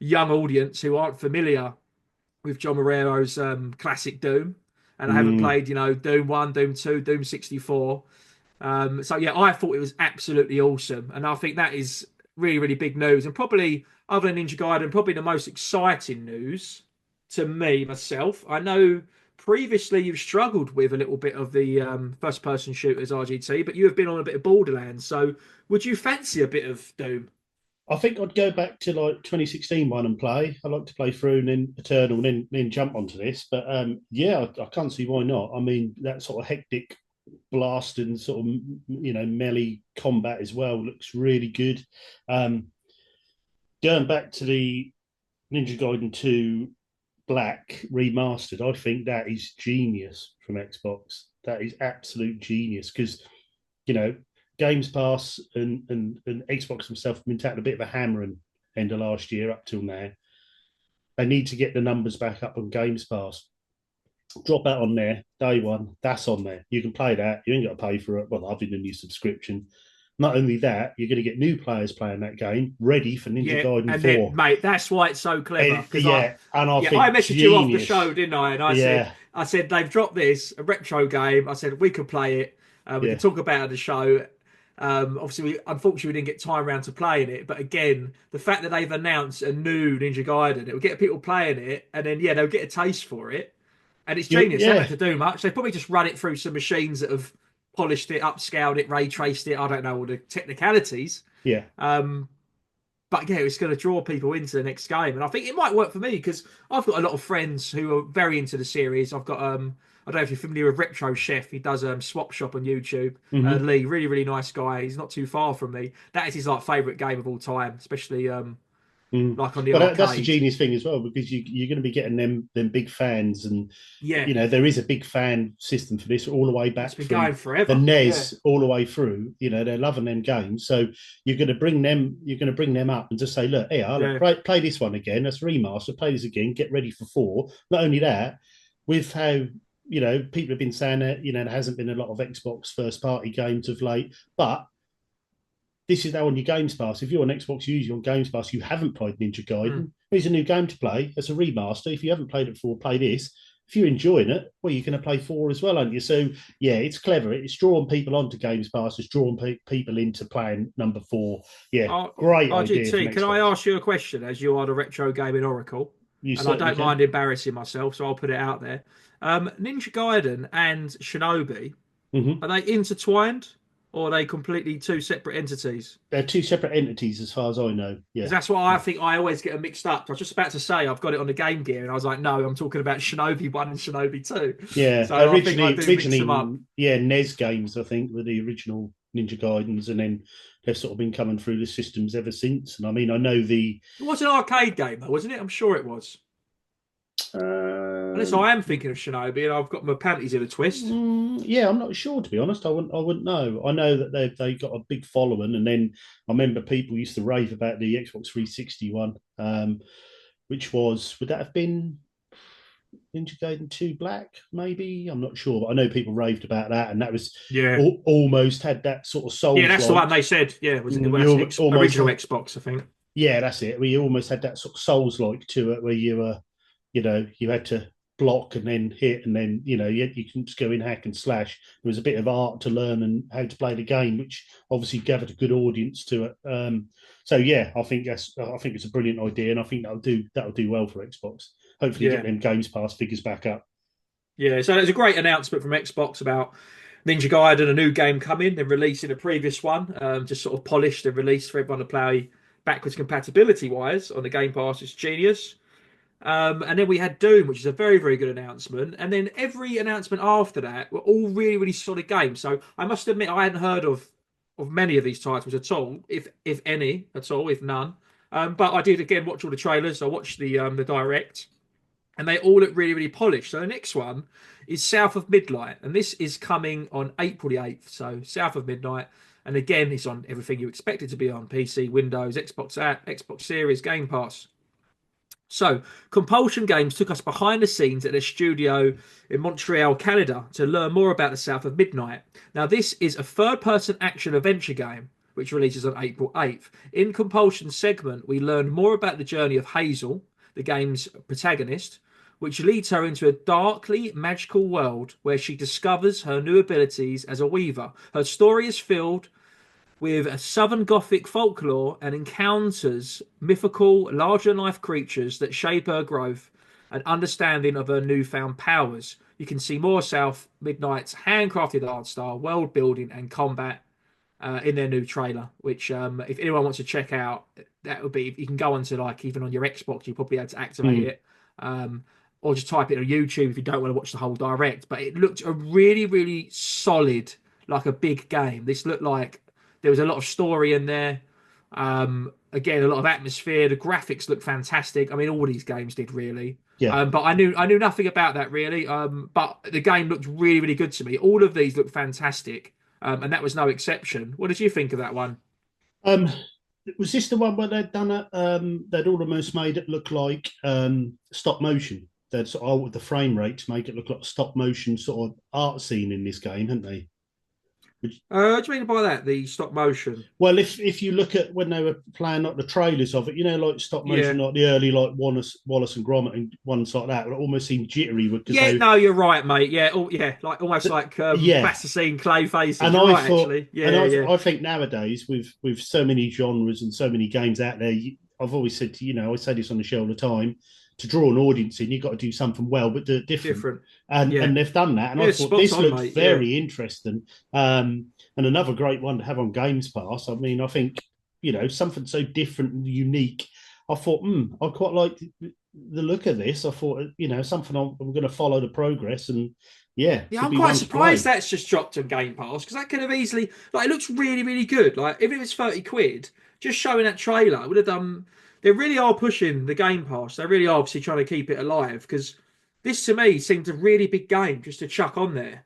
young audience who aren't familiar with John Morero's classic Doom and I haven't Mm. played, Doom 1, Doom 2, Doom 64. So, yeah, I thought it was absolutely awesome. And I think that is really, really big news. And probably, other than Ninja Gaiden, probably the most exciting news to me, myself. I know previously you've struggled with a little bit of the first person shooters, RGT, but you have been on a bit of Borderlands. So, would you fancy a bit of Doom? I think I'd go back to like 2016 one and play. I like to play through and then Eternal, and then jump onto this. But yeah, I can't see why not. I mean, that sort of hectic blast and sort of melee combat as well looks really good. Um, Going back to the Ninja Gaiden 2 Black remastered, I think that is genius from Xbox. That is absolute genius because you know Games Pass and Xbox themselves have been taking a bit of a hammer and end of last year up till now. They need to get the numbers back up on Games Pass. Drop that on there, day one. That's on there. You can play that. You ain't got to pay for it. Well, I've been a new subscription. Not only that, you're going to get new players playing that game, ready for Ninja Yeah, Gaiden and then, 4. mate, that's why it's so clever. And, Because yeah, and I I think messaged you off the genius. show, didn't I? And Yeah, I said they've dropped this a retro game. I said we could play it. We yeah, could talk about it on the show. Obviously, unfortunately, we didn't get time around to playing it. But again, the fact that they've announced a new Ninja Gaiden, it will get people playing it, and then yeah, they'll get a taste for it. And it's genius. They haven't yeah, had to do much. They probably just run it through some machines that have polished it, upscaled it, ray traced it. I don't know all the technicalities. yeah. Um, but yeah, it's going to draw people into the next game, and I think it might work for me because I've got a lot of friends who are very into the series. I've got I don't know if you're familiar with Retro Chef. He does Swap Shop on YouTube. Mm-hmm. Lee, really really nice guy. He's not too far from me. That is his like favorite game of all time, especially Mm. like on the But that's the arcade. genius thing as well, because you're going to be getting them big fans, and Yeah, there is a big fan system for this all the way it's back been from going the forever. Yeah, NES all the way through. They're loving them games, so you're going to bring them. You're going to bring them up and just say, look, here, look, yeah, play this one again. That's remaster. Play this again. Get ready for 4. Not only that, with how people have been saying that there hasn't been a lot of Xbox first party games of late, but this is now on your Games Pass. If you're on Xbox, you use your Games Pass, you haven't played Ninja mm. Gaiden, here's a new game to play. It's a remaster. If you haven't played it before, play this. If you're enjoying it, well, you're going to play 4 as well, aren't you? So, yeah, it's clever. It's drawing people onto Games Pass. It's drawing people into playing number 4. Yeah, great idea from RGT, can I Xbox. ask you a question as you are the retro gaming oracle? You And I certainly don't can. mind embarrassing myself, so I'll put it out there. Ninja Gaiden and Shinobi, Mm-hmm. are they intertwined? or are they completely two separate entities? They're two separate entities, as far as I know. Because Yeah, that's what I think. I always get them mixed up. I was just about to say I've got it on the Game Gear, and I was like, no, I'm talking about Shinobi 1 and Shinobi 2. yeah. So I think I do mix them up. Yeah, NES games, I think, were the original Ninja Gaidens, and then they've sort of been coming through the systems ever since. And I mean, I know the. It was an arcade game, though, wasn't it? I'm sure it was. Unless I am thinking of Shinobi, and I've got my panties in a twist. Yeah, I'm not sure, to be honest. I wouldn't know. I know that they got a big following, and then I remember people used to rave about the Xbox 360 one, which would that have been Ninja Gaiden 2 Black? Maybe, I'm not sure, but I know people raved about that, and that was Yeah, almost had that sort of soul. yeah, that's the one they said. Yeah, was it the original Xbox? I think. Yeah, that's it. We almost had that sort of Souls like to it, where you had to block and then hit, and then you can just go in hack and slash. There was a bit of art to learn and how to play the game, which obviously gathered a good audience to it. So yeah, I think it's a brilliant idea, and I think that'll do well for Xbox. Hopefully, get them Games Pass figures back up. Yeah, so there's a great announcement from Xbox about Ninja Gaiden, a new game coming. They're releasing a previous one, just sort of polished and released for everyone to play backwards compatibility wise on the Game Pass. It's genius. And then we had Doom, which is a very, very good announcement. And then every announcement after that were all really, really solid games. So I must admit, I hadn't heard of many of these titles at all, if any at all, if none. But I did again watch all the trailers. I watched the direct, and they all look really, really polished. So the next one is South of Midnight, and this is coming on April the 8th. So South of Midnight, and again, it's on everything you expect it to be on: PC, Windows, Xbox app, Xbox Series, Game Pass. So, Compulsion Games took us behind the scenes at a studio in Montreal, Canada, to learn more about the South of Midnight. Now, this is a third-person action adventure game, which releases on April 8th. In Compulsion's segment, we learn more about the journey of Hazel, the game's protagonist, which leads her into a darkly magical world where she discovers her new abilities as a weaver. Her story is filled with a Southern Gothic folklore and encounters mythical, larger-than-life creatures that shape her growth and understanding of her newfound powers. You can see more South Midnight's handcrafted art style, world building, and combat in their new trailer. Which, if anyone wants to check out, that would be, you can go onto even on your Xbox, you'll probably be able to activate it. Or just type it on YouTube if you don't want to watch the whole direct. But it looked a really, really solid, like a big game. This looked like there was a lot of story in there. Again, a lot of atmosphere. The graphics look fantastic. I mean, all these games did really. Yeah. But I knew nothing about that really. But the game looked really, really good to me. All of these look fantastic. And that was no exception. What did you think of that one? Was this the one where they'd done it? They'd almost made it look like stop motion. They'd sort of altered the frame rate to make it look like a stop motion sort of art scene in this game, hadn't they? What do you mean by that? The stop motion? Well, if you look at when they were playing like the trailers of it, like stop motion, like the early like Wallace and Gromit and ones like that, it almost seemed jittery. No, you're right, mate. Yeah, like almost like plasticine clay faces. And I thought, actually, I think nowadays with so many genres and so many games out there, I've always said I say this on the show all the time. To draw an audience in, you've got to do something well, but do it different. And they've done that. And I thought this looked very interesting. And another great one to have on Games Pass. I mean, I think, something so different and unique. I thought, I quite like the look of this. I thought, something I'm going to follow the progress. And I'm quite surprised that's just dropped on Game Pass, because that could have easily, it looks really, really good. Like, if it was 30 quid, just showing that trailer would have done. They really are pushing the Game Pass. They really are obviously trying to keep it alive, because this to me seemed a really big game just to chuck on there.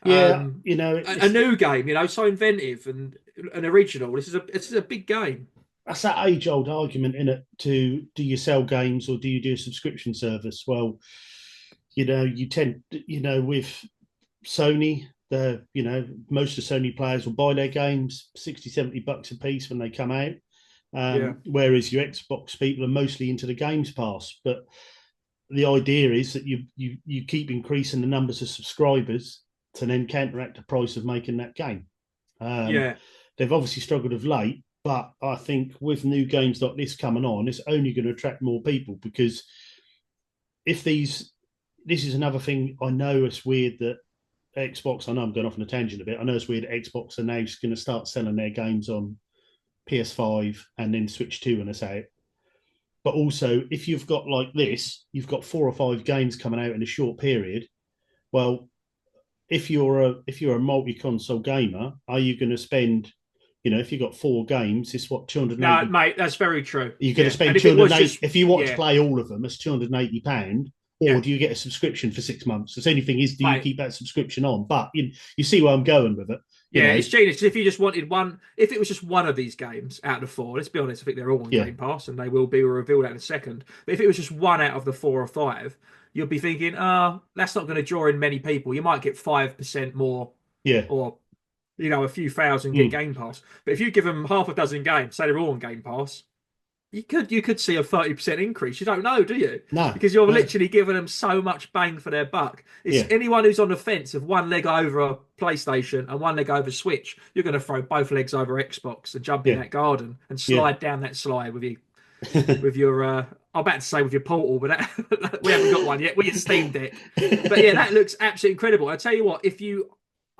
Yeah, a new game, so inventive and an original. This is a big game. That's that age-old argument in it. To do you sell games or do you do a subscription service? Well, you tend, with Sony, most of Sony players will buy their games $60-70 a piece when they come out. Whereas your Xbox people are mostly into the Games Pass, but the idea is that you keep increasing the numbers of subscribers to then counteract the price of making that game. They've obviously struggled of late, but I think with new games like this coming on, it's only going to attract more people, because this is another thing. I know it's weird that Xbox, I know I'm going off on a tangent a bit. I know it's weird. Xbox are now going to start selling their games on PS5 and then Switch 2 when I say it. But also, if you've got like this, you've got 4 or 5 games coming out in a short period. Well, if you're a multi-console gamer, are you going to spend, if you've got 4 games, it's what, No, 280. mate, that's very true. You're going to Yeah, spend and if it was 280 just if you want to yeah, play all of them. It's £280, or yeah, do you get a subscription for 6 months? The only thing is, do you mate. keep that subscription on? But you see where I'm going with it. You Yeah, know, it's genius. 'Cause if you just wanted one, if it was just one of these games out of the four, let's be honest, I think they're all on yeah, Game Pass and they will be revealed out in a second. But if it was just one out of the 4 or 5, you'd be thinking, that's not going to draw in many people. You might get 5% more yeah, or, a few thousand get mm, Game Pass. But if you give them half a dozen games, say they're all on Game Pass, you could see a 30% increase. You don't know, do you? no, Because you're no, literally giving them so much bang for their buck. It's yeah, anyone who's on the fence of one leg over a PlayStation and one leg over Switch, you're going to throw both legs over Xbox and jump in yeah, that garden and yeah, slide down that slide with your I'm about to say with your portal, but we haven't got one yet. With your Steam Deck, but yeah, that looks absolutely incredible. I tell you what, if you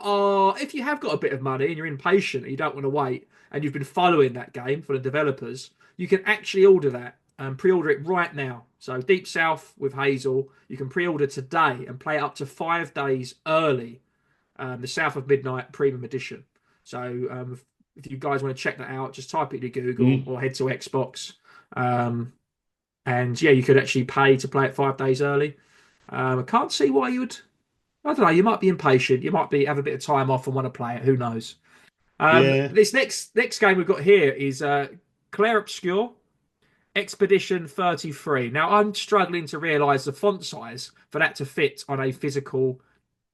have got a bit of money and you're impatient and you don't want to wait, and you've been following that game for the developers, you can actually order that and pre-order it right now. So Deep South with Hazel, you can pre-order today and play it up to 5 days early. The South of Midnight Premium Edition. So if you guys want to check that out, just type it into Google mm, or head to Xbox. Um, and yeah, you could actually pay to play it 5 days early. I can't see why you would. I don't know. You might be impatient. You might be have a bit of time off and want to play it. Who knows? yeah. This next game we've got here is Claire Obscure Expedition 33. Now I'm struggling to realise the font size for that to fit on a physical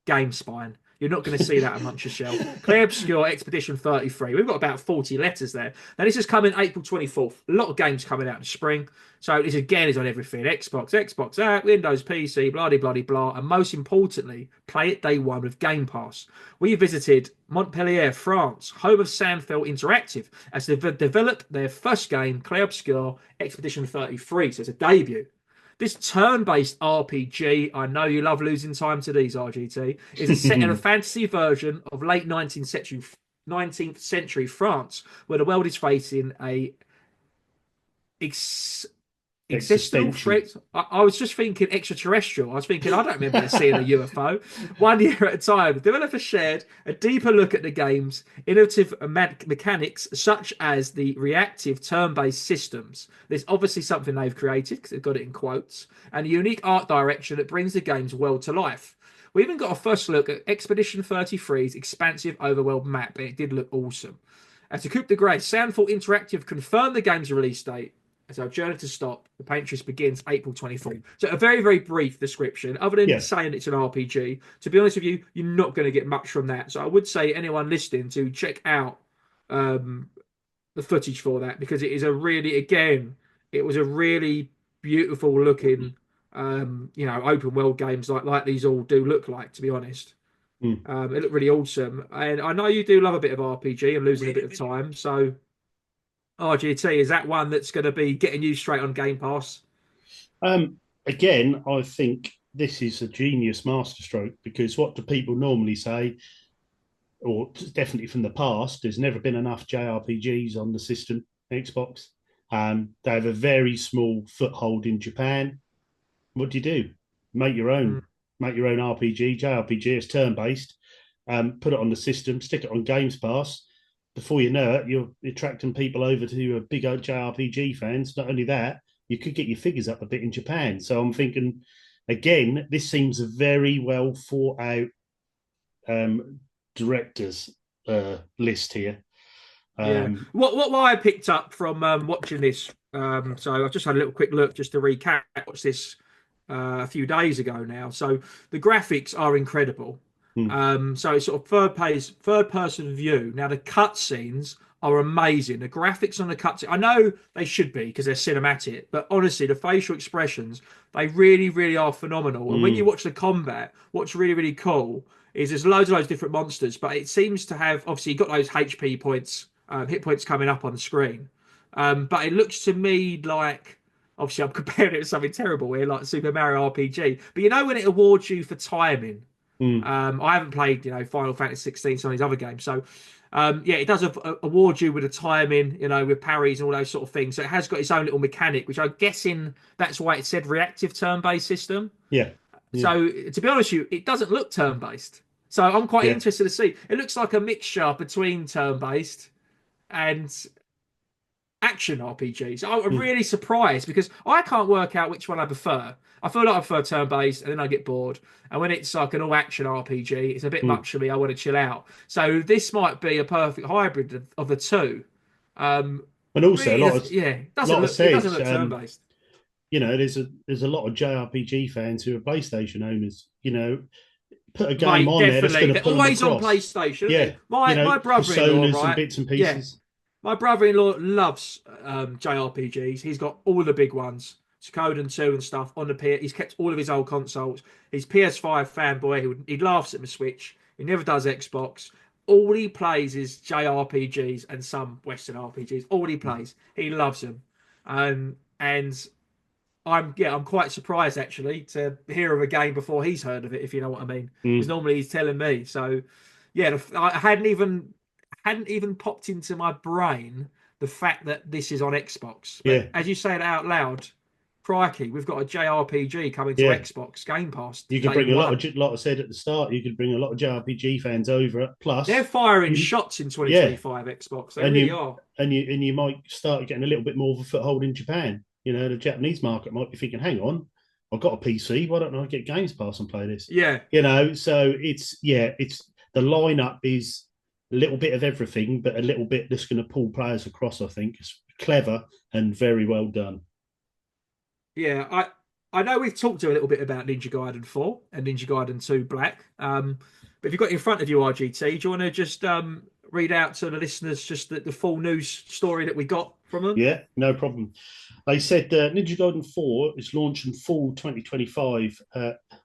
game spine. You're not going to see that amongst your shelf. Clear Obscure Expedition 33. We've got about 40 letters there. Now, this is coming April 24th. A lot of games coming out in the spring. So, this again is on everything Xbox out, Windows, PC, blah, blah, blah, blah. And most importantly, play it day one with Game Pass. We visited Montpellier, France, home of Sandfell Interactive, as they developed their first game, Clair Obscure Expedition 33. So, it's a debut. This turn-based RPG, I know you love losing time to these, RGT, is set in a fantasy version of late 19th century France, where the world is facing a ex- existential Existential. threat. I was just thinking extraterrestrial. I was thinking, I don't remember seeing a UFO. 1 year at a time, developers shared a deeper look at the game's innovative mechanics, such as the reactive turn-based systems. There's obviously something they've created, because they've got it in quotes, and a unique art direction that brings the game's world to life. We even got a first look at Expedition 33's expansive overworld map, and it did look awesome. As a coup de grace, Soundfall Interactive confirmed the game's release date as our journey to stop. The Paintress begins April 24th. So a very, very brief description. Other than Yeah, saying it's an RPG, to be honest with you, you're not going to get much from that. So I would say anyone listening to check out um, the footage for that, because it is it was a really beautiful looking, open world games like these all do look like. To be honest, mm. it looked really awesome. And I know you do love a bit of RPG and losing a bit of time. So RGT, is that one that's going to be getting you straight on Game Pass? Again, I think this is a genius masterstroke, because what do people normally say? Or definitely from the past, there's never been enough JRPGs on the system, Xbox. They have a very small foothold in Japan. What do? Make your Mm. own. Make your own RPG. JRPG is turn based. Put it on the system. Stick it on Games Pass. Before you know it, you're attracting people over to big old JRPG fans. Not only that, you could get your figures up a bit in Japan. So I'm thinking, again, this seems a very well thought out um, directors list here. Yeah. Um, What I picked up from watching this, so I've just had a little quick look just to recap. Watched this a few days ago now. So the graphics are incredible. hmm, So it's sort of third person view. Now the cutscenes are amazing. The graphics on the cutscene, I know they should be because they're cinematic, but honestly, the facial expressions, they really, really are phenomenal. And when you hmm, watch the combat, what's really, really cool is there's loads of those different monsters, but it seems to have obviously you've got those HP points, hit points coming up on the screen. But it looks to me like obviously I'm comparing it to something terrible here, like Super Mario RPG. But you know when it awards you for timing, Mm. I haven't played, Final Fantasy 16, some of these other games. So, yeah, it does award you with a timing, with parries and all those sort of things. So it has got its own little mechanic, which I'm guessing that's why it said reactive turn-based system. Yeah. Yeah. So to be honest with you, it doesn't look turn-based. So I'm quite Yeah. interested to see. It looks like a mixture between turn-based and action RPGs. I'm Mm. really surprised because I can't work out which one I prefer. I feel like I prefer turn-based, and then I get bored. And when it's like an all-action RPG, it's a bit Mm. much for me. I want to chill out. So this might be a perfect hybrid of the two. And also, Really does, yeah. lot of It doesn't says, look turn-based. there's a lot of JRPG fans who are PlayStation owners. Put a game Mate, on there that's definitely. going to They're pull them always on across. PlayStation, aren't Yeah, they? My brother-in-law, personas and right? bits and Yeah, pieces. my brother-in-law loves JRPGs. He's got all the big ones, Suikoden 2 and stuff on the PS. He's kept all of his old consoles. He's PS5 fanboy. He laughs at my Switch. He never does Xbox. All he plays is JRPGs and some Western RPGs. All he plays. He loves them. And I'm quite surprised actually to hear of a game before he's heard of it, if you know what I mean. Because Mm. normally he's telling me. So yeah, I hadn't even popped into my brain the fact that this is on Xbox. Yeah, But as you say it out loud, crikey, we've got a JRPG coming to yeah. Xbox Game Pass You could day bring a lot one. of, like I said at the start, you could bring a lot of JRPG fans over. They're Plus, firing you, shots in yeah, 2025 Xbox. They and really you are. and you might start getting a little bit more of a foothold in Japan. The Japanese market might be thinking, "Hang on, I've got a PC. Why don't I get Games Pass and play this?" Yeah. So it's the lineup is a little bit of everything, but a little bit that's going to pull players across. I think it's clever and very well done. Yeah, I know we've talked a little bit about Ninja Gaiden 4 and Ninja Gaiden 2 Black. But if you've got it in front of you, RGT, do you want to just read out to the listeners just the full news story that we got from them? Yeah, no problem. They said Ninja Gaiden 4 is launched in fall 2025,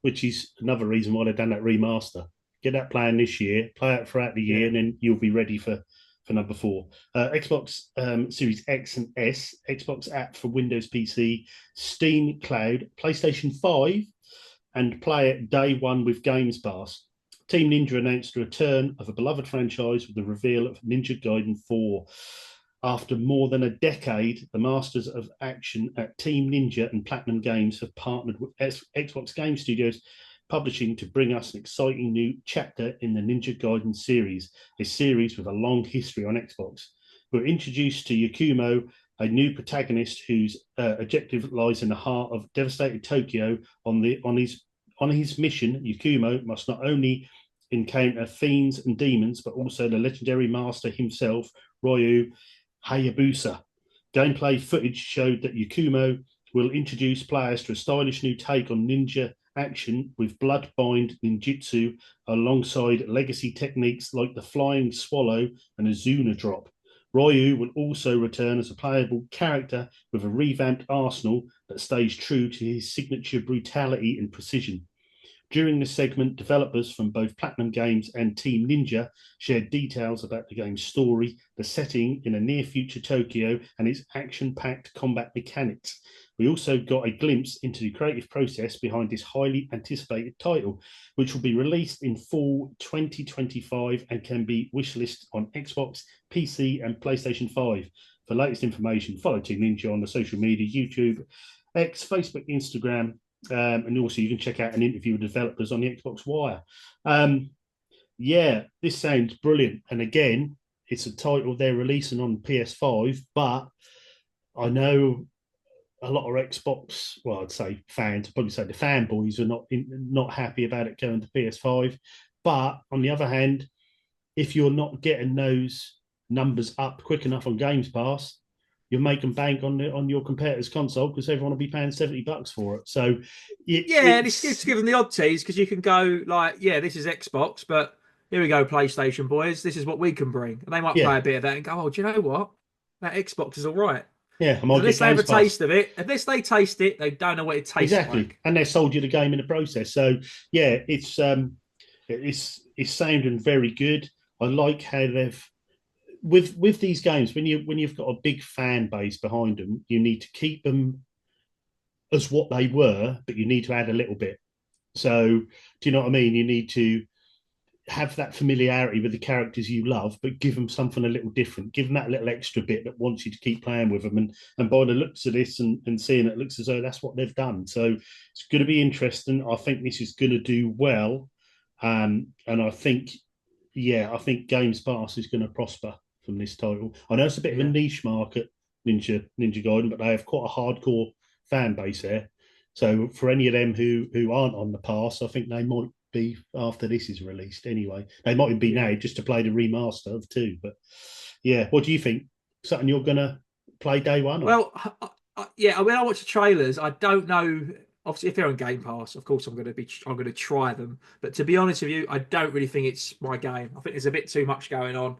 which is another reason why they've done that remaster. Get that plan this year, play it throughout the year, Yeah. and then you'll be ready for number 4. Xbox Series X and S, Xbox app for Windows PC, Steam Cloud, PlayStation 5, and play it day one with Games Pass. Team Ninja announced the return of a beloved franchise with the reveal of Ninja Gaiden 4. After more than a decade, the masters of action at Team Ninja and Platinum Games have partnered with Xbox Game Studios Publishing to bring us an exciting new chapter in the Ninja Gaiden series, a series with a long history on Xbox. We're introduced to Yakumo, a new protagonist whose objective lies in the heart of devastated Tokyo. On his mission, Yakumo must not only encounter fiends and demons, but also the legendary master himself, Ryu Hayabusa. Gameplay footage showed that Yakumo will introduce players to a stylish new take on ninja action with blood-bind ninjutsu alongside legacy techniques like the flying swallow and a Zuna drop. Ryu will also return as a playable character with a revamped arsenal that stays true to his signature brutality and precision. During this segment, developers from both Platinum Games and Team Ninja shared details about the game's story, the setting in a near-future Tokyo, and its action-packed combat mechanics. We also got a glimpse into the creative process behind this highly anticipated title, which will be released in fall 2025 and can be wishlisted on Xbox, PC, and PlayStation 5. For latest information, follow Team Ninja on the social media, YouTube, X, Facebook, Instagram, and also you can check out an interview with developers on the Xbox Wire. This sounds brilliant. And again, it's a title they're releasing on PS5, but I know a lot of Xbox, well, I'd say fans, I'd probably say the fanboys are not happy about it going to PS5. But on the other hand, if you're not getting those numbers up quick enough on Games Pass, you're making bank on your competitor's console because everyone will be paying $70 for it. So Yeah, and it's given the odd tease because you can go like, yeah, this is Xbox, but here we go, PlayStation boys. This is what we can bring, and they might yeah, play a bit of that and go, oh, do you know what? That Xbox is all right. yeah, I might get Unless they have Games a Pass. taste of it, unless they taste it, they don't know what it tastes Exactly, like. and they sold you the game in the process. So yeah, it's sounding very good. I like how they've with these games when you've got a big fan base behind them, you need to keep them as what they were, but you need to add a little bit. So, do you know what I mean? You need to have that familiarity with the characters you love, but give them something a little different. Give them that little extra bit that wants you to keep playing with them. And by the looks of this and seeing it, looks as though that's what they've done. So it's going to be interesting. I think this is going to do well. And I think, yeah, I think Games Pass is going to prosper from this title. I know it's a bit of a Yeah. niche market, Ninja Gaiden, but they have quite a hardcore fan base there. So for any of them who aren't on the pass, I think they might be after this is released anyway. They might be Yeah. now just to play the remaster of two. But yeah, what do you think? Something you're gonna play day one or? Well, yeah. When I watch the trailers, I don't know. Obviously, if they're on Game Pass, of course, I'm going to try them. But to be honest with you, I don't really think it's my game. I think there's a bit too much going on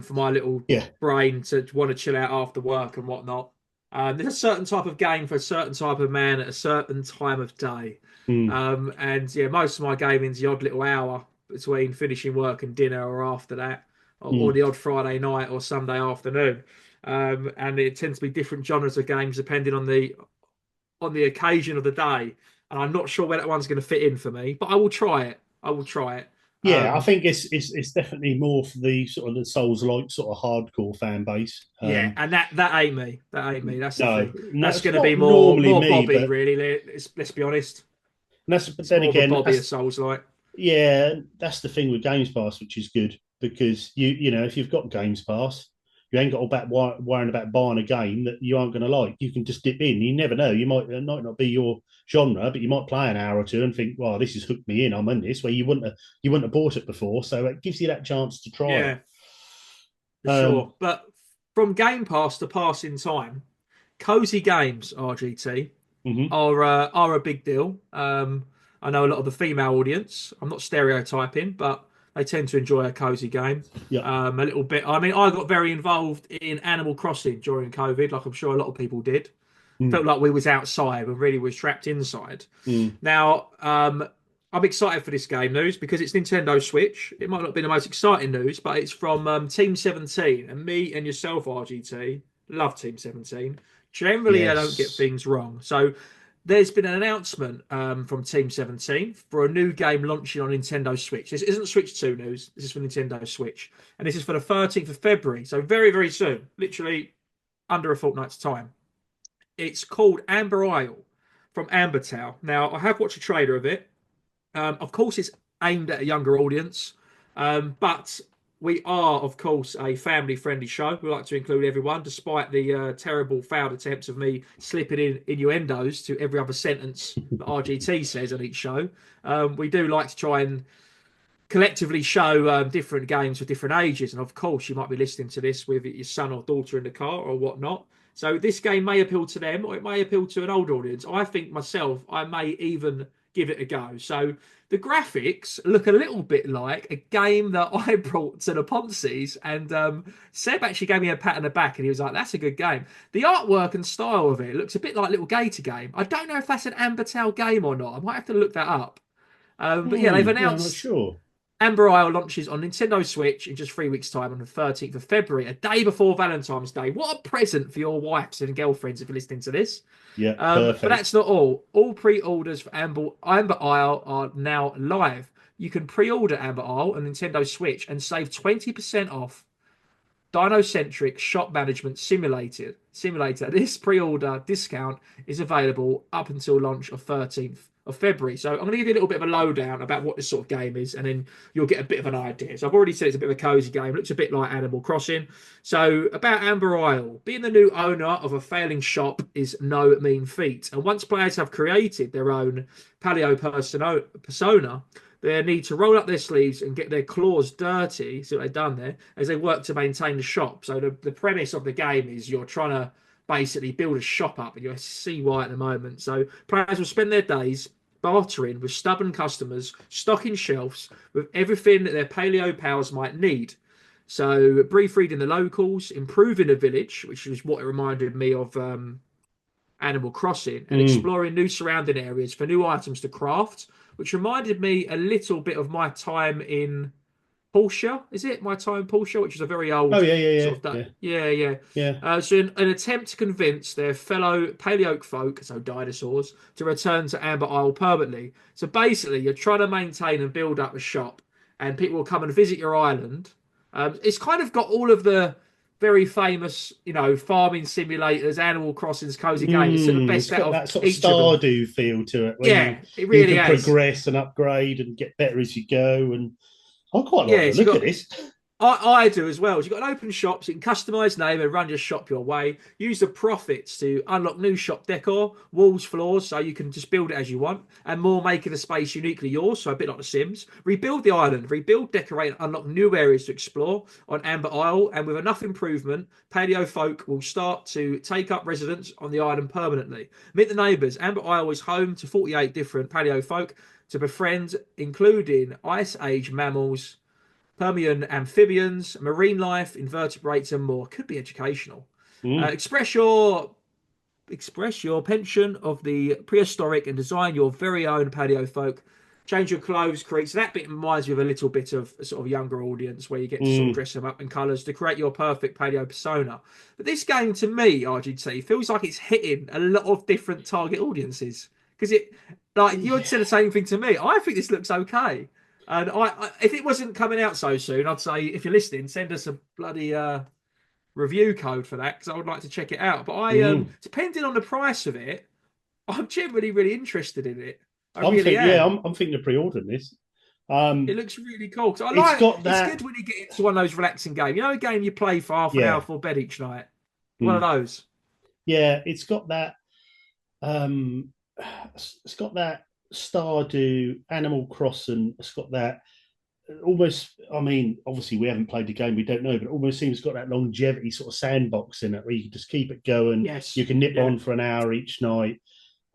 for my little Yeah. brain to want to chill out after work and whatnot. There's a certain type of game for a certain type of man at a certain time of day. Mm, And yeah, most of my gaming's the odd little hour between finishing work and dinner or after that, or mm. the odd Friday night or Sunday afternoon. And it tends to be different genres of games depending on the occasion of the day. And I'm not sure where that one's going to fit in for me, but I will try it. I will try it. Yeah, I Um, think it's definitely more for the sort of the Souls like sort of hardcore fan base. Yeah, and that ain't me. That ain't me. That's the No, thing. no, That's it's going to be not normally more me, Bobby, but really. Let's be honest. but It's then more of a again, Bobby of Souls like. yeah, that's the thing with Games Pass, which is good because you know if you've got Games Pass, you ain't got all that worrying about buying a game that you aren't going to like. You can just dip in. You never know. You might it might not be your genre, but you might play an hour or two and think, "Well, this has hooked me in. I'm in this." Where you wouldn't have bought it before, so it gives you that chance to try it. Yeah, for Um, sure. But from Game Pass to passing time, cozy games RGT mhm. are a big deal. I know a lot of the female audience. I'm not stereotyping, but they tend to enjoy a cozy game. Yeah. A little bit. I mean, I got very involved in Animal Crossing during COVID, like I'm sure a lot of people did. Felt Mm, like we was outside and really was trapped inside. mm. Now, I'm excited for this game news because it's Nintendo Switch. It might not be the most exciting news, but it's from Team 17. And me and yourself, RGT, love Team 17. Generally, I don't get Yes. things wrong. So there's been an announcement from Team 17 for a new game launching on Nintendo Switch. This isn't Switch 2 news. This is for Nintendo Switch. And this is for the 13th of February. So very, very soon. Literally under a fortnight's time. It's called Amber Isle from Amber Town. Now, I have watched a trailer of it. Of course, it's aimed at a younger audience, but we are, of course, a family-friendly show. We like to include everyone, despite the terrible failed attempts of me slipping in innuendos to every other sentence that RGT says on each show. We do like to try and collectively show different games for different ages. And of course, you might be listening to this with your son or daughter in the car or whatnot. So this game may appeal to them or it may appeal to an old audience. I think myself, I may even give it a go. So the graphics look a little bit like a game that I brought to the Ponzi's, and Seb actually gave me a pat on the back and he was like, that's a good game. The artwork and style of it looks a bit like Little Gator Game. I don't know if that's an Amber Tale game or not. I might have to look that up. But yeah, they've Yeah, I'm not announced sure. Amber Isle launches on Nintendo Switch in just 3 weeks' time on the 13th of February, a day before Valentine's Day. What a present for your wives and girlfriends if you're listening to this. Yeah, But perfect. that's not all. All pre-orders for Amber Isle are now live. You can pre-order Amber Isle on Nintendo Switch and save 20% off Dino-centric shop management simulator. This pre-order discount is available up until launch of 13th of February. So I'm going to give you a little bit of a lowdown about what this sort of game is, and then you'll get a bit of an idea. So I've already said it's a bit of a cozy game. It looks a bit like Animal Crossing. So about Amber Isle, being the new owner of a failing shop is no mean feat. And once players have created their own persona, they need to roll up their sleeves and get their claws dirty, see what they've done there, as they work to maintain the shop. So the premise of the game is you're trying to basically build a shop up, and you'll see why at the moment. So players will spend their days bartering with stubborn customers, stocking shelves with everything that their paleo pals might need. So brief reading the locals, improving the village, which is what it reminded me of Animal Crossing, and Mm. exploring new surrounding areas for new items to craft, which reminded me a little bit of my time in Porsche, is it? My Time Porsche, which is a very Oh old yeah, yeah, sort yeah, of day. yeah, Yeah, yeah. yeah. So in an attempt to convince their fellow Paleoc folk, so dinosaurs, to return to Amber Isle permanently. So basically, you're trying to maintain and build up a shop, and people will come and visit your island. It's kind of got all of the very famous, farming simulators, Animal Crossings, cozy games. It's the It's best out got of that sort of each of them. Stardew feel to it, where you Yeah, it you really can has. progress and upgrade and get better as you go. And I quite like Yeah, the so you look of got this. I do as well. So you've got an open shop, so you can customize name and run your shop your way. Use the profits to unlock new shop decor, walls, floors, so you can just build it as you want, and more, making the space uniquely yours, so a bit like The Sims. Rebuild the island, rebuild, decorate, and unlock new areas to explore on Amber Isle. And with enough improvement, paleo folk will start to take up residence on the island permanently. Meet the neighbours. Amber Isle is home to 48 different paleo folk to befriend, including Ice Age mammals, Permian amphibians, marine life, invertebrates, and more. Could be educational. Mm, Express your pension of the prehistoric and design your very own paleo folk. Change your clothes, create. So that bit reminds me of a little bit of a sort of younger audience where you get to sort of mm. dress them up in colours to create your perfect paleo persona. But this game, to me, RGT, feels like it's hitting a lot of different target audiences because like you would say the same thing to me. I think this looks okay. And if it wasn't coming out so soon, I'd say if you're listening, send us a bloody review code for that because I would like to check it out. But Mm. depending on the price of it, I'm generally really interested in it. I I'm really think yeah, am. I'm thinking of pre-ordering this. It Um, looks really cool. 'Cause I it's like. got It's that. good when you get into one of those relaxing games. A game you play for half an hour Yeah, before bed each night. One of mm. those. Yeah, it's got that. Um, it's got that Stardew, Animal Crossing. It's got that almost. I mean, obviously we haven't played the game, we don't know, but it almost seems it's got that longevity sort of sandbox in it, where you can just keep it going. You Yes. can nip Yeah. on for an hour each night,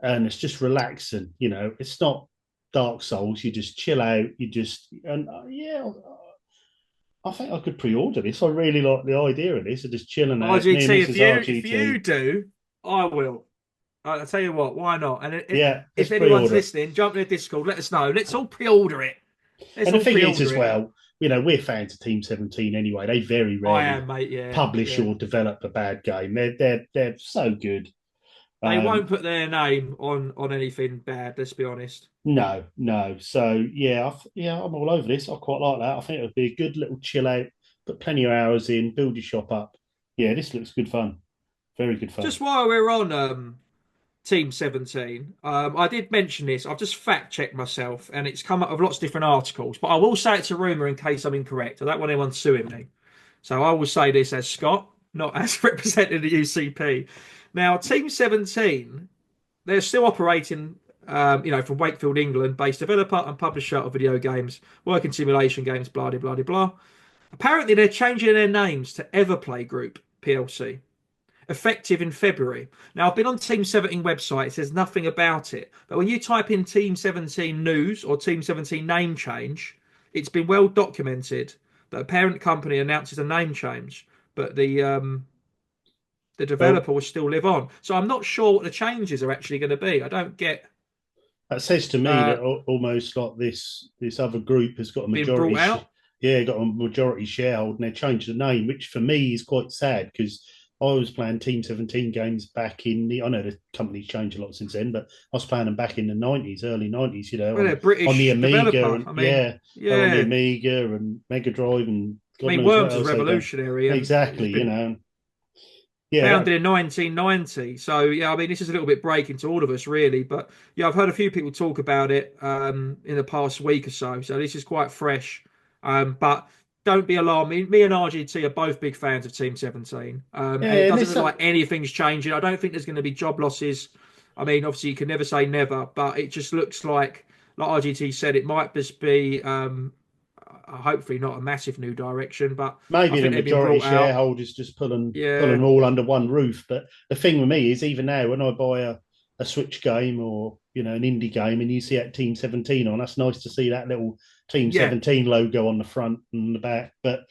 and it's just relaxing. It's not Dark Souls. You just chill out. You just and yeah. I think I could pre-order this. I really like the idea of this. Of just chilling out. Me and RGT. If Mrs. you RGT. do, I will. I'll tell you what. Why not? And Yeah, let's if anyone's pre-order it. listening, jump in the Discord. Let us know. Let's all pre-order it. Let's And the all thing is, pre-order as it. well, we're fans of Team 17 anyway. They very I rarely am, mate. Yeah, publish yeah. or develop a bad game. They're so good. They won't Um, put their name on anything bad. Let's be honest. no, no. So yeah, I'm all over this. I quite like that. I think it would be a good little chill out. Put plenty of hours in, build your shop up. Yeah, this looks good fun. Very good fun. Just while we're on Team 17, I did mention this. I've just fact checked myself, and it's come up with lots of different articles. But I will say it's a rumor in case I'm incorrect. I don't want anyone suing me, so I will say this as Scott, not as representing the UCP. Now, Team 17, they're still operating. From Wakefield, England, based developer and publisher of video games, working simulation games, blah blah blah blah. Apparently, they're changing their names to Everplay Group PLC, effective in February. Now, I've been on Team 17 website, it says nothing about it. But when you type in Team 17 news or Team 17 name change, it's been well documented that a parent company announces a name change, but the Well, developer will still live on. So I'm not sure what the changes are actually going to be. I don't get that says to me uh, that almost like this other group has got a being majority. brought out. Yeah, got a majority sharehold, and they changed the name, which for me is quite sad because I was playing Team 17 games back in the. I know the company's changed a lot since then, but I was playing them back in the 90s, early 90s. Well, they're a On the British Amiga, developer. and I mean, yeah, they're on the yeah. Amiga and Mega Drive, and I God mean, knows what Worms was else they done. revolutionary and it's Exactly, been yeah, founded in 1990. So yeah, I mean, this is a little bit breaking to all of us, really. But yeah, I've heard a few people talk about it in the past week or so. So this is quite fresh. But don't be alarmed. Me and RGT are both big fans of Team 17. And it yeah, and doesn't this look like anything's changing. I don't think there's going to be job losses. I mean, obviously, you can never say never, but it just looks like RGT said, it might just be hopefully not a massive new direction, but I maybe the think they've been majority brought out. shareholders just pulling Yeah, them all under one roof. But the thing with me is, even now, when I buy a Switch game or an indie game, and you see that Team 17 on, that's nice to see that little Team yeah. 17 logo on the front and the back. But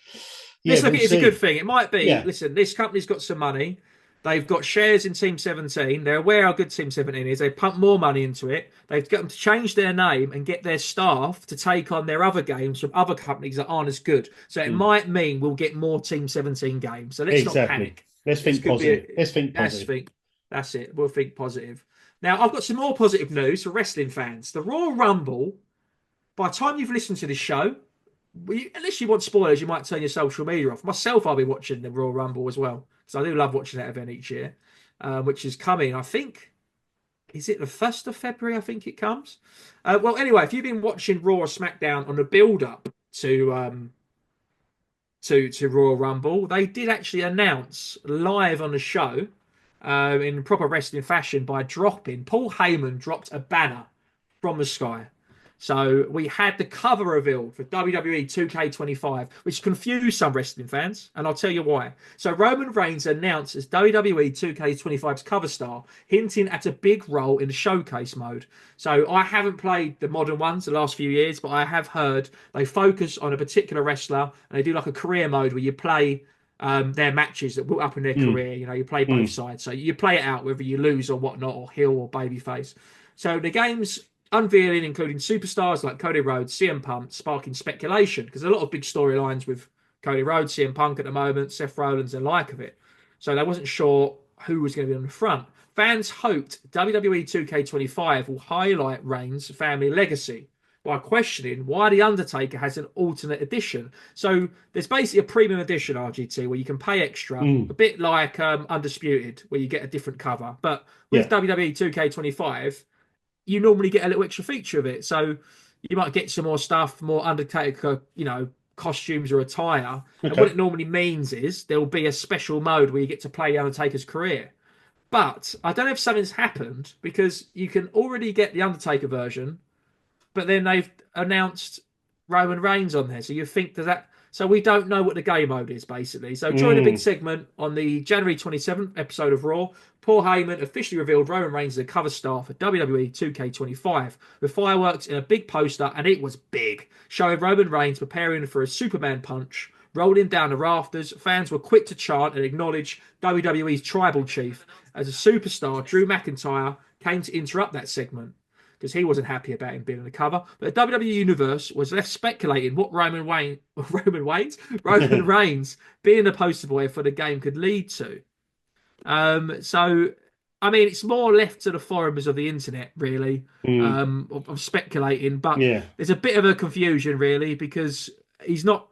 yeah, Let's look we'll at it as a good see. thing. It might be, Yeah, listen, this company's got some money. They've got shares in Team 17. They're aware how good Team 17 is. They pump more money into it. They've got them to change their name and get their staff to take on their other games from other companies that aren't as good. So it might mean we'll get more Team 17 games. So let's not Exactly. panic. Let's This think could be positive. Let's think let's positive. think. That's it. We'll think positive. Now I've got some more positive news for wrestling fans. The Royal Rumble. By the time you've listened to this show, unless you want spoilers, you might turn your social media off. Myself, I'll be watching the Royal Rumble as well, because I do love watching that event each year, which is coming. I think, is it the 1st of February? I think it comes. Well, anyway, if you've been watching Raw or SmackDown on the build-up to Royal Rumble, they did actually announce live on the show, in proper wrestling fashion, by dropping. Paul Heyman dropped a banner from the sky. So we had the cover revealed for WWE 2K25, which confused some wrestling fans, and I'll tell you why. So Roman Reigns announced as WWE 2K25's cover star, hinting at a big role in the showcase mode. So I haven't played the modern ones the last few years, but I have heard they focus on a particular wrestler, and they do like a career mode where you play their matches that built up in their career. You know, you play both sides, so you play it out whether you lose or whatnot, or heel or babyface. So the game's unveiling, including superstars like Cody Rhodes, CM Punk, sparking speculation, because there's a lot of big storylines with Cody Rhodes, CM Punk at the moment, Seth Rollins, and like of it. So they wasn't sure who was going to be on the front. Fans hoped WWE 2K25 will highlight Reigns' family legacy by questioning why The Undertaker has an alternate edition. So there's basically a premium edition, RGT, where you can pay extra, a bit like Undisputed, where you get a different cover. But with WWE 2K25, you normally get a little extra feature of it. So you might get some more stuff, more Undertaker, costumes or attire. Okay. And what it normally means is there will be a special mode where you get to play Undertaker's career. But I don't know if something's happened, because you can already get the Undertaker version, but then they've announced Roman Reigns on there. So you think that. So we don't know what the game mode is, basically. So during a big segment on the January 27th episode of Raw, Paul Heyman officially revealed Roman Reigns as a cover star for WWE 2K25 with fireworks in a big poster, and it was big, showing Roman Reigns preparing for a Superman punch, rolling down the rafters. Fans were quick to chant and acknowledge WWE's tribal chief as a superstar. Drew McIntyre came to interrupt that segment, because he wasn't happy about him being on the cover. But the WWE Universe was left speculating what Roman Reigns being the poster boy for the game could lead to. So, I mean, it's more left to the forums of the internet, really, of speculating. But there's a bit of a confusion, really, because he's not...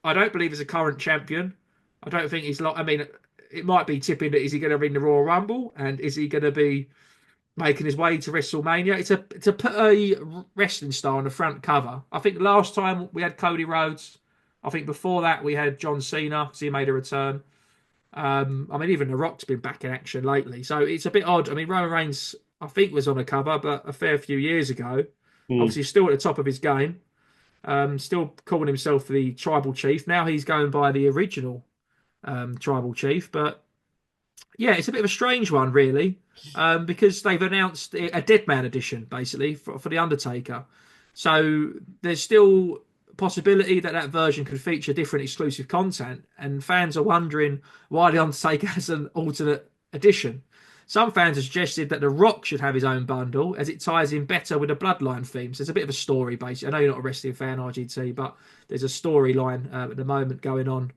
I don't believe he's a current champion. I don't think he's... I mean, it might be tipping that is he going to win the Royal Rumble, and is he going to be making his way to WrestleMania. It's a put a wrestling star on the front cover. I think last time we had Cody Rhodes. I think before that we had John Cena, because he made a return. I mean, even The Rock's been back in action lately. So it's a bit odd. I mean, Roman Reigns, I think, was on a cover, but a fair few years ago. Obviously, still at the top of his game. Still calling himself the Tribal Chief. Now he's going by the original Tribal Chief. But yeah, it's a bit of a strange one, really, because they've announced a Deadman edition, basically, for The Undertaker. So there's still a possibility that version could feature different exclusive content, and fans are wondering why The Undertaker has an alternate edition. Some fans have suggested that The Rock should have his own bundle, as it ties in better with the Bloodline theme. So there's a bit of a story, basically. I know you're not a wrestling fan, RGT, but there's a storyline at the moment going on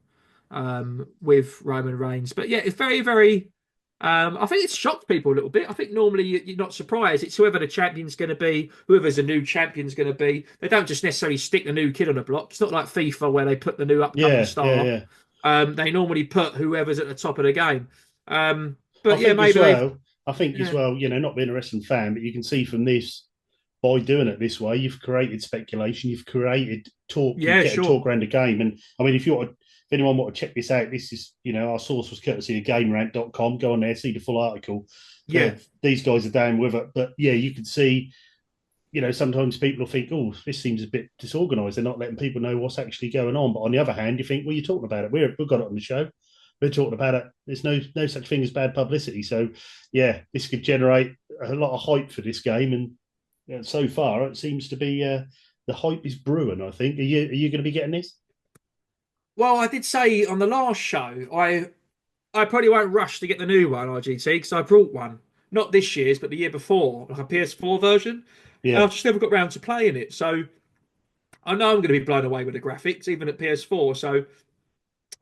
with Roman Reigns. But yeah, it's very, very... I think it's shocked people a little bit. I think normally you're not surprised. It's whoever the champion's going to be, whoever's the new champion's going to be. They don't just necessarily stick the new kid on the block. It's not like FIFA where they put the new upcoming star. They normally put whoever's at the top of the game. But yeah, maybe I think as well, not being a wrestling fan, but you can see from this, by doing it this way, you've created speculation, you've created talk, talk around the game. And I mean, if anyone want to check this out, this is, our source was courtesy of GameRant.com. Go on there, see the full article. Yeah. These guys are down with it. But yeah, you can see, sometimes people will think, oh, this seems a bit disorganised. They're not letting people know what's actually going on. But on the other hand, you think, well, you're talking about it. We've got it on the show. We're talking about it. There's no such thing as bad publicity. So yeah, this could generate a lot of hype for this game. And so far, it seems to be the hype is brewing, I think. Are you going to be getting this? Well, I did say on the last show, I probably won't rush to get the new one, RGT, because I brought one. Not this year's, but the year before, like a PS4 version. And Yeah. I've just never got round to playing it. So I know I'm going to be blown away with the graphics, even at PS4. So,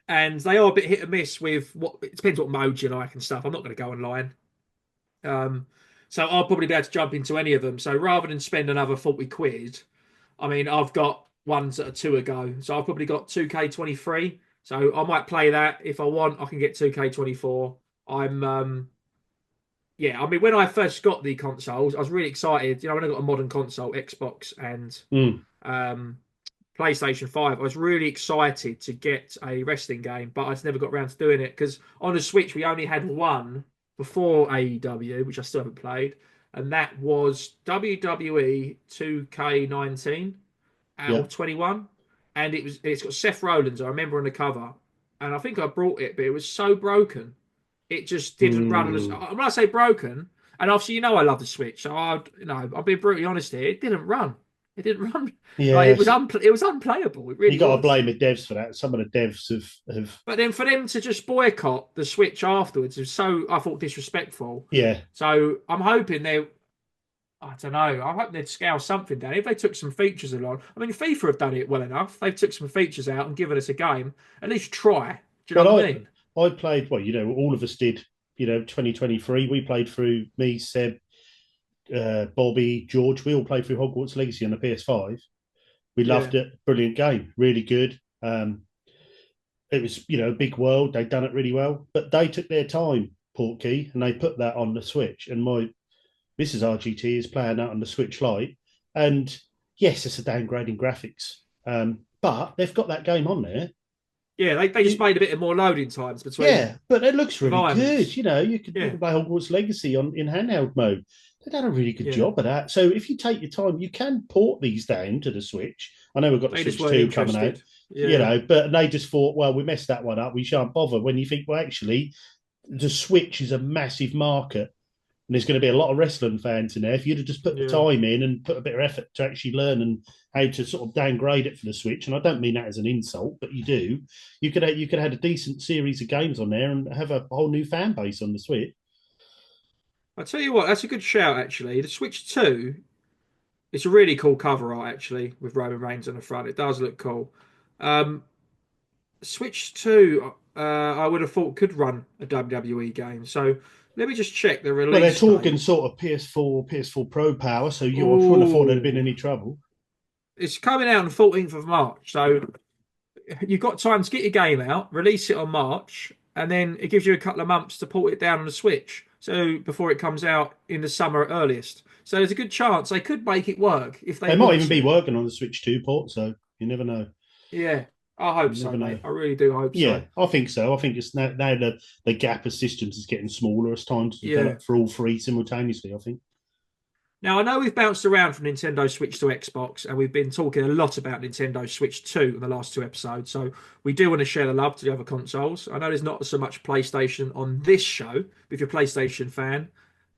and they are a bit hit and miss with what it depends what mode you like and stuff. I'm not going to go online. Um, so I'll probably be able to jump into any of them. So rather than spend another 40 quid, I mean, I've got ones that are two ago. So I've probably got 2K23. So I might play that. If I want, I can get 2K24. I'm yeah, I mean, when I first got the consoles, I was really excited. You know, when I got a modern console, Xbox and Mm. um, PlayStation 5, I was really excited to get a wrestling game, but I just never got around to doing it because on the Switch, we only had one before AEW, which I still haven't played, and that was WWE 2K19 or Yeah. 21. And it's got Seth Rollins, I remember on the cover. And I think I brought it, but it was so broken it just didn't run. Mm. When I say broken, and obviously you know I love the Switch, so I'll be brutally honest here. It didn't run. It didn't run. Like Yes. it was unplayable. It You really got to was. blame the devs for that. Some of the devs have But then for them to just boycott the Switch afterwards was so I thought disrespectful. yeah. So I'm hoping they. I don't know. I'm hoping they'd scale something down. If they took some features along, I mean, FIFA have done it well enough. They've took some features out and given us a game. At least try. Do you know what I Well, mean? I played. Well, all of us did. 2023. We played through me, Seb, Bobby, George. We all played through Hogwarts Legacy on the PS5. We Yeah. loved it. Brilliant game. Really good. It was, a big world. They'd done it really well, but they took their time, Portkey, and they put that on the Switch. And my Mrs. RGT is playing that on the Switch Lite. And yes, it's a downgrade in graphics, but they've got that game on there. Yeah, they just You, made a bit more loading times between yeah, but it looks really good. environments. You Yeah, can play Hogwarts Legacy in handheld mode. They've done a really good yeah. job of that. So if you take your time, you can port these down to the Switch. I know we've got the They just Switch weren't 2 coming out, interested. Yeah. but they just thought, well, we messed that one up. We shan't bother. When you think, well, actually, the Switch is a massive market and there's going to be a lot of wrestling fans in there. If you'd have just put the Yeah. time in and put a bit of effort to actually learn and how to sort of downgrade it for the Switch, and I don't mean that as an insult, but you do, you could have a decent series of games on there and have a whole new fan base on the Switch. I tell you what, that's a good shout actually. The Switch 2, it's a really cool cover art actually with Roman Reigns on the front. It does look cool. Um, Switch 2, I would have thought could run a WWE game. So let me just check the Well, they're release talking date. sort of PS4 Pro power, so I wouldn't have thought there'd been Oh, any trouble. it's coming out on the 14th of March. So you've got time to get your game out, release it on March, and then it gives you a couple of months to port it down on the Switch. So before it comes out in the summer at earliest. So there's a good chance they could make it work if they They might want even be to. working on the Switch 2 port, so you never know. Yeah, I hope You so, never know. mate. I really do hope Yeah, so. I think so. I think it's now the gap of systems is getting smaller. It's time to Yeah. develop for all three simultaneously, I think. Now, I know we've bounced around from Nintendo Switch to Xbox, and we've been talking a lot about Nintendo Switch 2 in the last two episodes. So we do want to share the love to the other consoles. I know there's not so much PlayStation on this show, but if you're a PlayStation fan,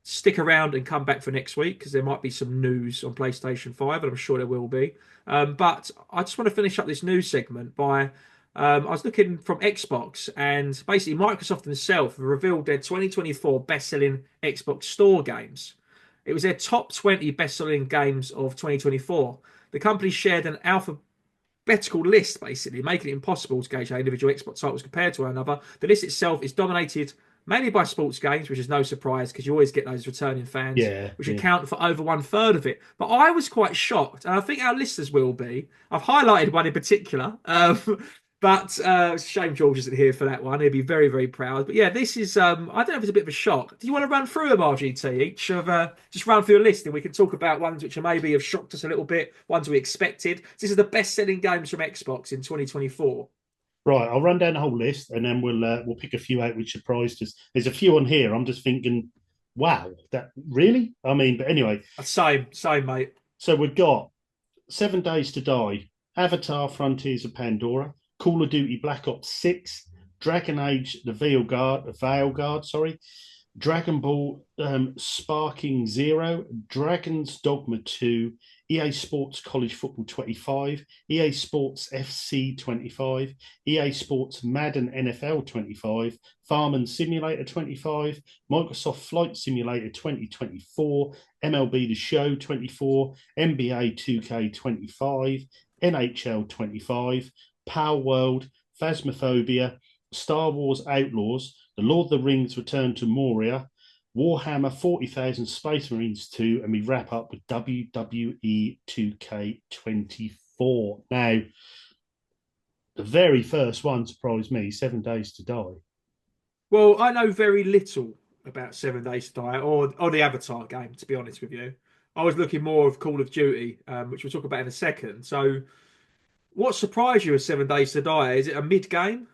stick around and come back for next week because there might be some news on PlayStation 5, and I'm sure there will be. But I just want to finish up this news segment by I was looking from Xbox, and basically Microsoft themselves have revealed their 2024 best-selling Xbox Store games. It was their top 20 best-selling games of 2024. The company shared an alphabetical list, basically, making it impossible to gauge how individual Xbox titles compare to one another. The list itself is dominated mainly by sports games, which is no surprise because you always get those returning fans, Yeah, which yeah. account for over one third of it. But I was quite shocked, and I think our listeners will be. I've highlighted one in particular, but it's a shame George isn't here for that one. He'd be very, very proud. But yeah, this is I don't know if it's a bit of a shock. Do you want to run through them, RGT? Each of just run through a list, and we can talk about ones which are maybe have shocked us a little bit, ones we expected. This is the best-selling games from Xbox in 2024. Right, I'll run down the whole list and then we'll pick a few out which surprised us. There's a few on here. I'm just thinking, wow, that really? I mean, but anyway, Same, mate. so we've got 7 Days to Die, Avatar: Frontiers of Pandora, Call of Duty Black Ops 6, Dragon Age: The Veil Guard, sorry, Dragon Ball Sparking Zero, Dragon's Dogma 2, EA Sports College Football 25, EA Sports FC 25, EA Sports Madden NFL 25, Farming Simulator 25, Microsoft Flight Simulator 2024, MLB The Show 24, NBA 2K 25, NHL 25, Power World, Phasmophobia, Star Wars Outlaws, The Lord of the Rings Return to Moria, Warhammer 40,000 Space Marines 2, and we wrap up with WWE 2K24. Now, the very first one surprised me, 7 Days to Die. Well, I know very little about 7 Days to Die or the Avatar game, to be honest with you. I was looking more of Call of Duty, which we'll talk about in a second. So, what surprised you with 7 Days to Die? Is it a mid game?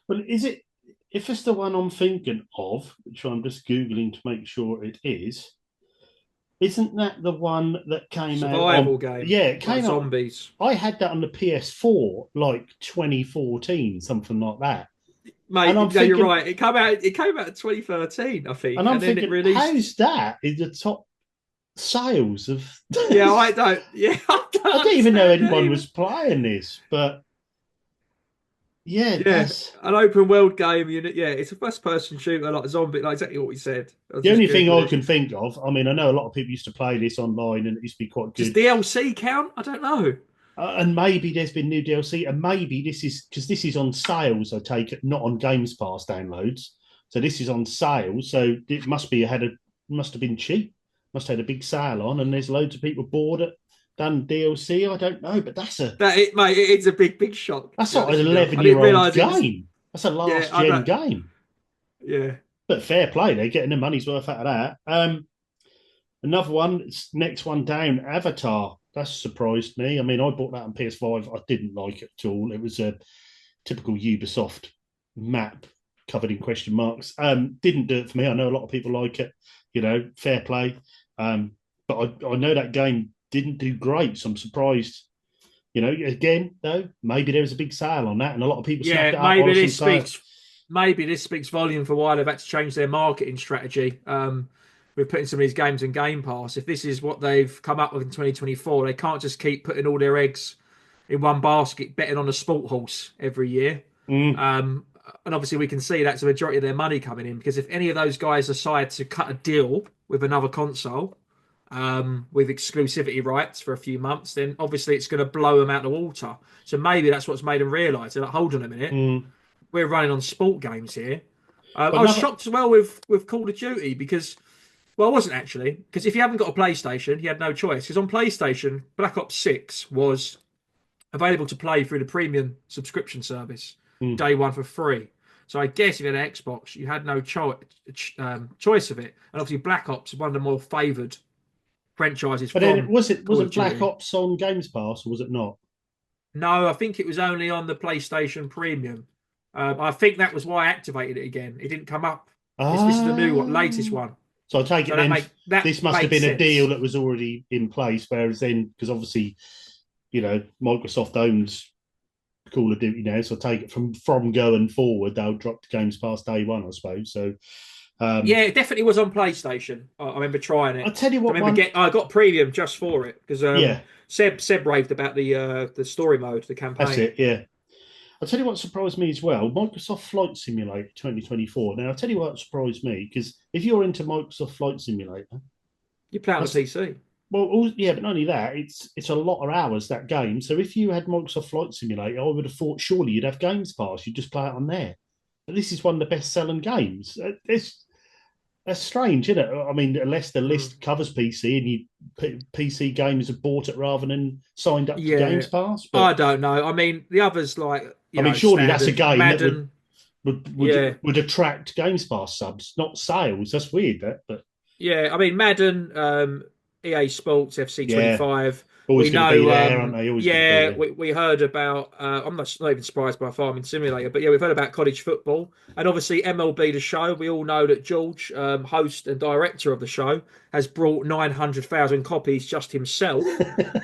Well, is it, if it's the one I'm thinking of, which I'm just Googling to make sure it is, isn't that the one that came out Survival game. Yeah, it came like out. Zombies. I had that on the PS4, like 2014, something like that. Mate, And I'm no, thinking, you're right. It came out. It came out in 2013, I think. and I'm then thinking, it released. how's that in the top sales of? Yeah, I don't. Yeah, I don't even know understand anyone it. was playing this, but yeah, Yeah, that's an open world game. Yeah, it's a first person shooter like a zombie, like exactly what we said. the only thing I can think of. I mean, I know a lot of people used to play this online, and it used to be quite Does good. DLC count? I don't know. And maybe there's been new DLC, and maybe this is because this is on sales. I take it, not on Games Pass downloads. So this is on sales. So it must have been cheap. Must have had a big sale on, and there's loads of people bought it, done DLC. I don't know, but Mate. It's a big shock. that's not an I didn't 11-year-old realise game. That's a last gen game. Yeah. But fair play, they're getting their money's worth out of that. Another one, next one down, Avatar. That surprised me. I mean, I bought that on PS5. I didn't like it at all. It was a typical Ubisoft map covered in question marks. Didn't do it for me. I know a lot of people like it. Fair play. But I know that game didn't do great, so I'm surprised. Again, though, maybe there was a big sale on that, and a lot of people snapped it up. Maybe this speaks volume for why they've had to change their marketing strategy. With putting some of these games in Game Pass. If this is what they've come up with in 2024, they can't just keep putting all their eggs in one basket, betting on a sport horse every year. And obviously, we can see that's the majority of their money coming in, because if any of those guys decide to cut a deal with another console with exclusivity rights for a few months, then obviously it's going to blow them out of the water. So maybe that's what's made them realise. They're like, hold on a minute, we're running on sport games here. I was shocked as well with Call of Duty because. Well, I wasn't actually, because if you haven't got a PlayStation, you had no choice. Because on PlayStation, Black Ops 6 was available to play through the premium subscription service day one for free. So I guess if you had an Xbox, you had no choice of it. And obviously, Black Ops is one of the more favoured franchises. But then wasn't Black Ops on Games Pass, or was it not? No, I think it was only on the PlayStation Premium. I think that was why I activated it again. It didn't come up. This is the new one, latest one. So I take it this must have been a deal that was already in place, whereas then, because obviously, Microsoft owns Call of Duty now, so I take it from going forward, they'll drop the Games Pass day one, I suppose. So, yeah, it definitely was on PlayStation. I remember trying it. I'll tell you what, I got premium just for it because Seb raved about the story mode, the campaign. That's it, yeah. I'll tell you what surprised me as well. Microsoft Flight Simulator 2024. Now, I'll tell you what surprised me, because if you're into Microsoft Flight Simulator... You play on a PC. Well, yeah, but not only that, it's a lot of hours, that game. So if you had Microsoft Flight Simulator, I would have thought surely you'd have Games Pass. You'd just play it on there. But this is one of the best-selling games. That's strange, isn't it? I mean, unless the list covers PC and PC gamers have bought it rather than signed up to Games Pass. But I don't know. I mean, the others surely that's a game Madden, that would attract Games Pass subs, not sales. That's weird, but yeah, I mean Madden, EA Sports, FC25. Always going to be there, aren't they? We heard about. I'm not even surprised by Farming Simulator, but yeah, we've heard about college football and obviously MLB The Show. We all know that George, host and director of the show, has brought 900,000 copies just himself,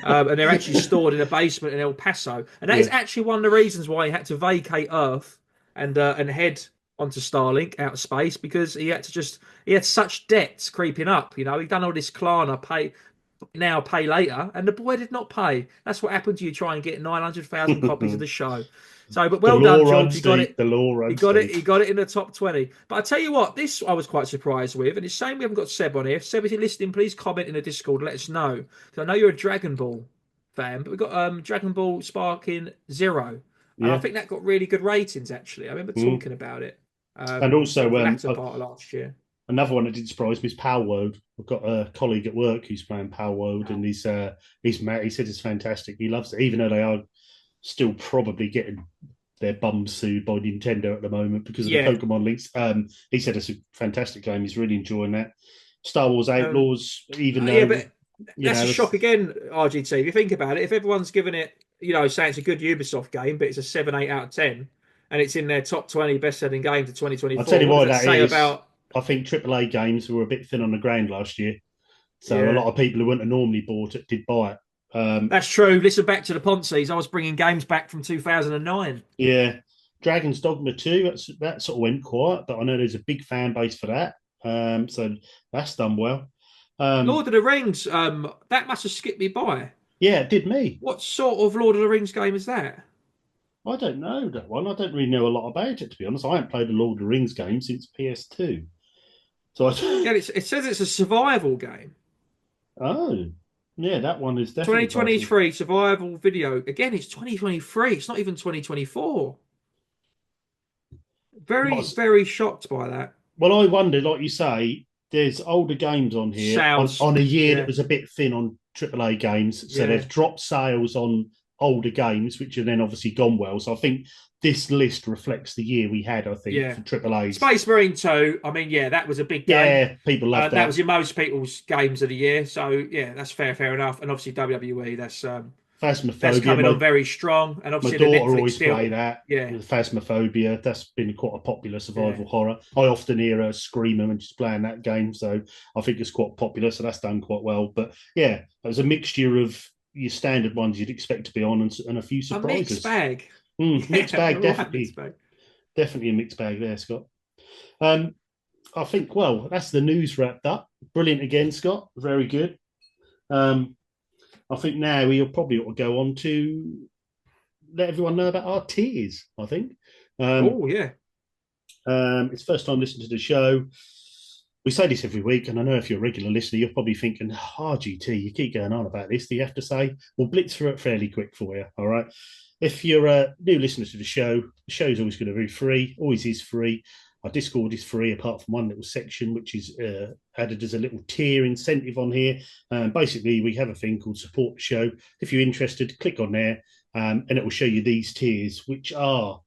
and they're actually stored in a basement in El Paso. And that is actually one of the reasons why he had to vacate Earth and head onto Starlink out of space, because he had such debts creeping up. He'd done all this Klarna now, pay later. And the boy did not pay. That's what happened to you try and get 900,000 copies of the show. So, but The well law done, George. runs You got deep. it. The law You runs got it. deep. You got it in the top 20. But I tell you what, this I was quite surprised with, and it's a shame we haven't got Seb on here. If Seb is listening, please comment in the Discord. Let us know. Because I know you're a Dragon Ball fan, but we've got Dragon Ball Sparking Zero, and I Yeah. think that got really good ratings. Actually, I remember Mm. talking about it. And Sort also, of latter part of last year. another one that did surprise me is Power World. I've got a colleague at work who's playing Power World, and he's mad. He said it's fantastic. He loves it, even though they are still probably getting their bums sued by Nintendo at the moment because of the Yeah. Pokemon links. He said it's a fantastic game. He's really enjoying that. Star Wars Outlaws, even though Yeah, but you that's know, a shock again, RGT. If you think about it, if everyone's given it, saying it's a good Ubisoft game, but it's a 7, 8 out of 10, and it's in their top 20 best-selling games of I'll 2024, tell you what why does that that say is. about? I think AAA games were a bit thin on the ground last year, so a Yeah, lot of people who wouldn't have normally bought it did buy it. that's true. Listen back to the Ponzi's. I was bringing games back from 2009. Yeah, Dragon's Dogma 2, that sort of went quiet, but I know there's a big fan base for that. So that's done well. Lord of the Rings, that must have skipped me by. Yeah, it did me. What sort of Lord of the Rings game is that? I don't know that one. I don't really know a lot about it, to be honest. I haven't played a Lord of the Rings game since PS2. So Yeah, it says it's a survival game. oh, yeah, that one is definitely classy. 2023 survival video. Again, it's 2023. It's not even 2024. Very, What's, very shocked by that. well, I wonder, like you say, there's older games on here Sounds, on a year that yeah, was a bit thin on AAA games. So yeah. they've dropped sales on older games, which have then obviously gone well. So I think this list reflects the year we had, I think, Yeah. for AAAs. Space Marine 2, I mean, yeah, that was a big game. Yeah, people love That that. was in most people's games of the year. So, yeah, that's fair enough. And obviously, WWE, that's Phasmophobia, coming on very strong. And my obviously, the daughter Netflix always deal. play that. Yeah. Phasmophobia, that's been quite a popular survival Yeah. horror. I often hear her screaming when she's playing that game, so I think it's quite popular. So that's done quite well. But yeah, it was a mixture of your standard ones you'd expect to be on, and a few A surprises. mixed bag. Mixed bag, definitely, mixed bag. definitely a mixed bag there, Scott. I think that's the news wrapped up. Brilliant again, Scott. Very good. I think now we'll probably ought to go on to let everyone know about our tiers, I think. Oh, yeah. It's first time listening to the show. We say this every week, and I know if you're a regular listener, you're probably thinking, RGT, you keep going on about this. Do you have to say? We'll blitz through it fairly quick for you, all right? If you're a new listener to the show's always going to be free, always is free. Our Discord is free, apart from one little section, which is added as a little tier incentive on here. Basically, we have a thing called Support the Show. If you're interested, click on there, and it will show you these tiers, which are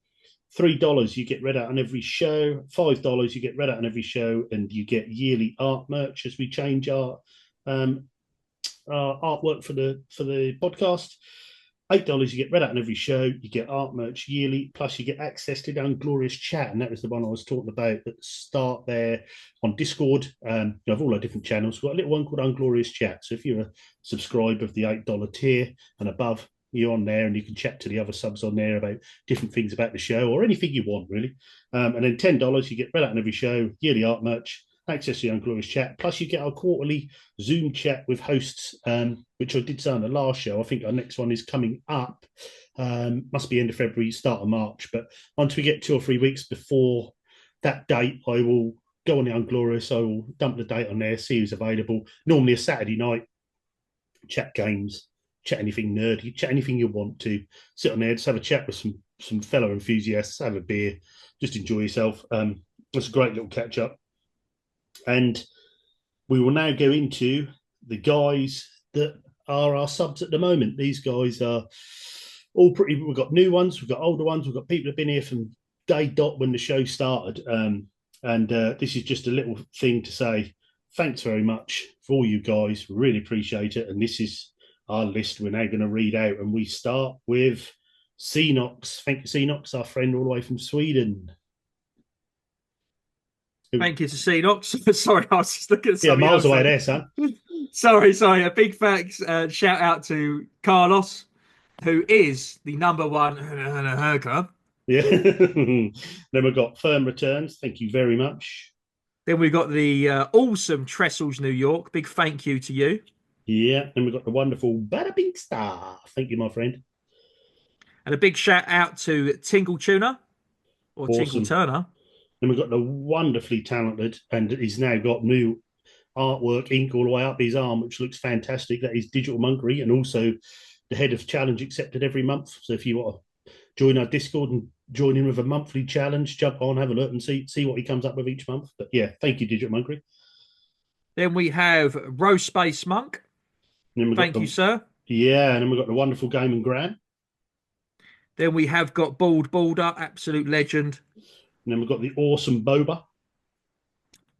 $3, you get read out on every show. $5, you get read out on every show, and you get yearly art merch as we change our artwork for the podcast. $8, you get read out on every show. You get art merch yearly, plus you get access to the Unglorious Chat, and that was the one I was talking about at the start there on Discord. You have all our different channels. We've got a little one called Unglorious Chat. So if you're a subscriber of the $8 tier and above, you're on there, and you can chat to the other subs on there about different things about the show or anything you want, really. And then $10, you get read out on every show, yearly art merch, access to the Unglorious Chat. Plus, you get our quarterly Zoom chat with hosts, which I did say on the last show. I think our next one is coming up. Must be end of February, start of March. But once we get 2 or 3 weeks before that date, I will go on the Unglorious. I will dump the date on there, see who's available. Normally a Saturday night, chat games, chat anything nerdy, chat anything you want to. Sit on there, just have a chat with some fellow enthusiasts, have a beer, just enjoy yourself. It's a great little catch up. And we will now go into the guys that are our subs at the moment. These guys are all pretty. We've got new ones, we've got older ones, we've got people who've been here from day dot when the show started. And this is just a little thing to say thanks very much for all you guys. We really appreciate it. And this is our list we're now going to read out. And we start with Cnox. Thank you, Cnox, our friend all the way from Sweden. Thank you to Cnox. Sorry, I was just looking at something miles else away then. there, son. Sorry. A big thanks, shout out to Carlos, who is the number one club. Yeah. Then we've got Firm Returns. Thank you very much. Then we've got the awesome Trestles New York. Big thank you to you. Yeah, and we've got the wonderful Bada Bing Star. Thank you, my friend. And a big shout out to Tingle Tuner or Tingle Awesome. Turner. And we've got the wonderfully talented, and he's now got new artwork, ink all the way up his arm, which looks fantastic. That is Digital Monkery, and also the head of challenge accepted every month. So if you want to join our Discord and join in with a monthly challenge, jump on, have a look, and see what he comes up with each month. But yeah, thank you, Digital Monkery. Then we have Rose Space Monk. And then we've got Thank you, the sir. yeah, and then we've got the wonderful Game and Graham. Then we have got Bald Balder, absolute legend. And then we've got the awesome Boba.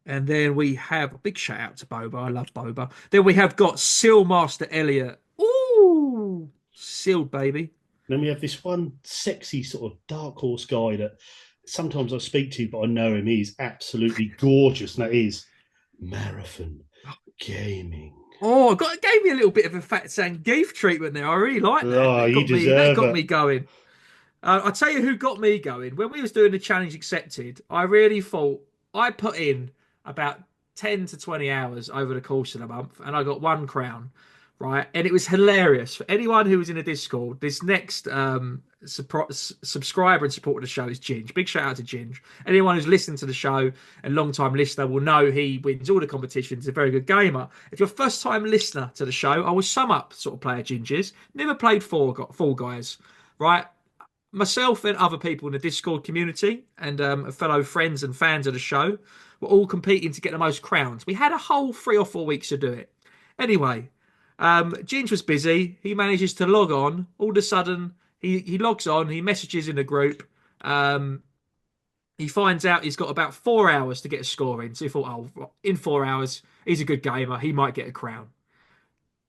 And then we have a big shout out to Boba. I love Boba. Then we have got Seal Master Elliot. Ooh, sealed baby. Then we have this one sexy sort of dark horse guy that sometimes I speak to, but I know him. He's absolutely gorgeous. And that is Marathon Gaming. Oh, gave me a little bit of a Fat Zangief treatment there. I really like that. Oh, you That deserve got it. me going. I'll tell you who got me going. When we was doing the challenge accepted, I really thought I put in about 10 to 20 hours over the course of the month, and I got one crown, right? And it was hilarious. For anyone who was in a Discord, this next subscriber and supporter of the show is Ginge. Big shout out to Ginge. Anyone who's listened to the show and long time listener will know he wins all the competitions. He's a very good gamer. If you're a first time listener to the show, I will sum up sort of player Ginge is. Never played Fall Guys, right? Myself and other people in the Discord community and fellow friends and fans of the show were all competing to get the most crowns. We had a whole 3 or 4 weeks to do it. Anyway, Ginge was busy. He manages to log on. All of a sudden, he logs on. He messages in the group. He finds out he's got about 4 hours to get a score in. So he thought, oh, in 4 hours, he's a good gamer. He might get a crown.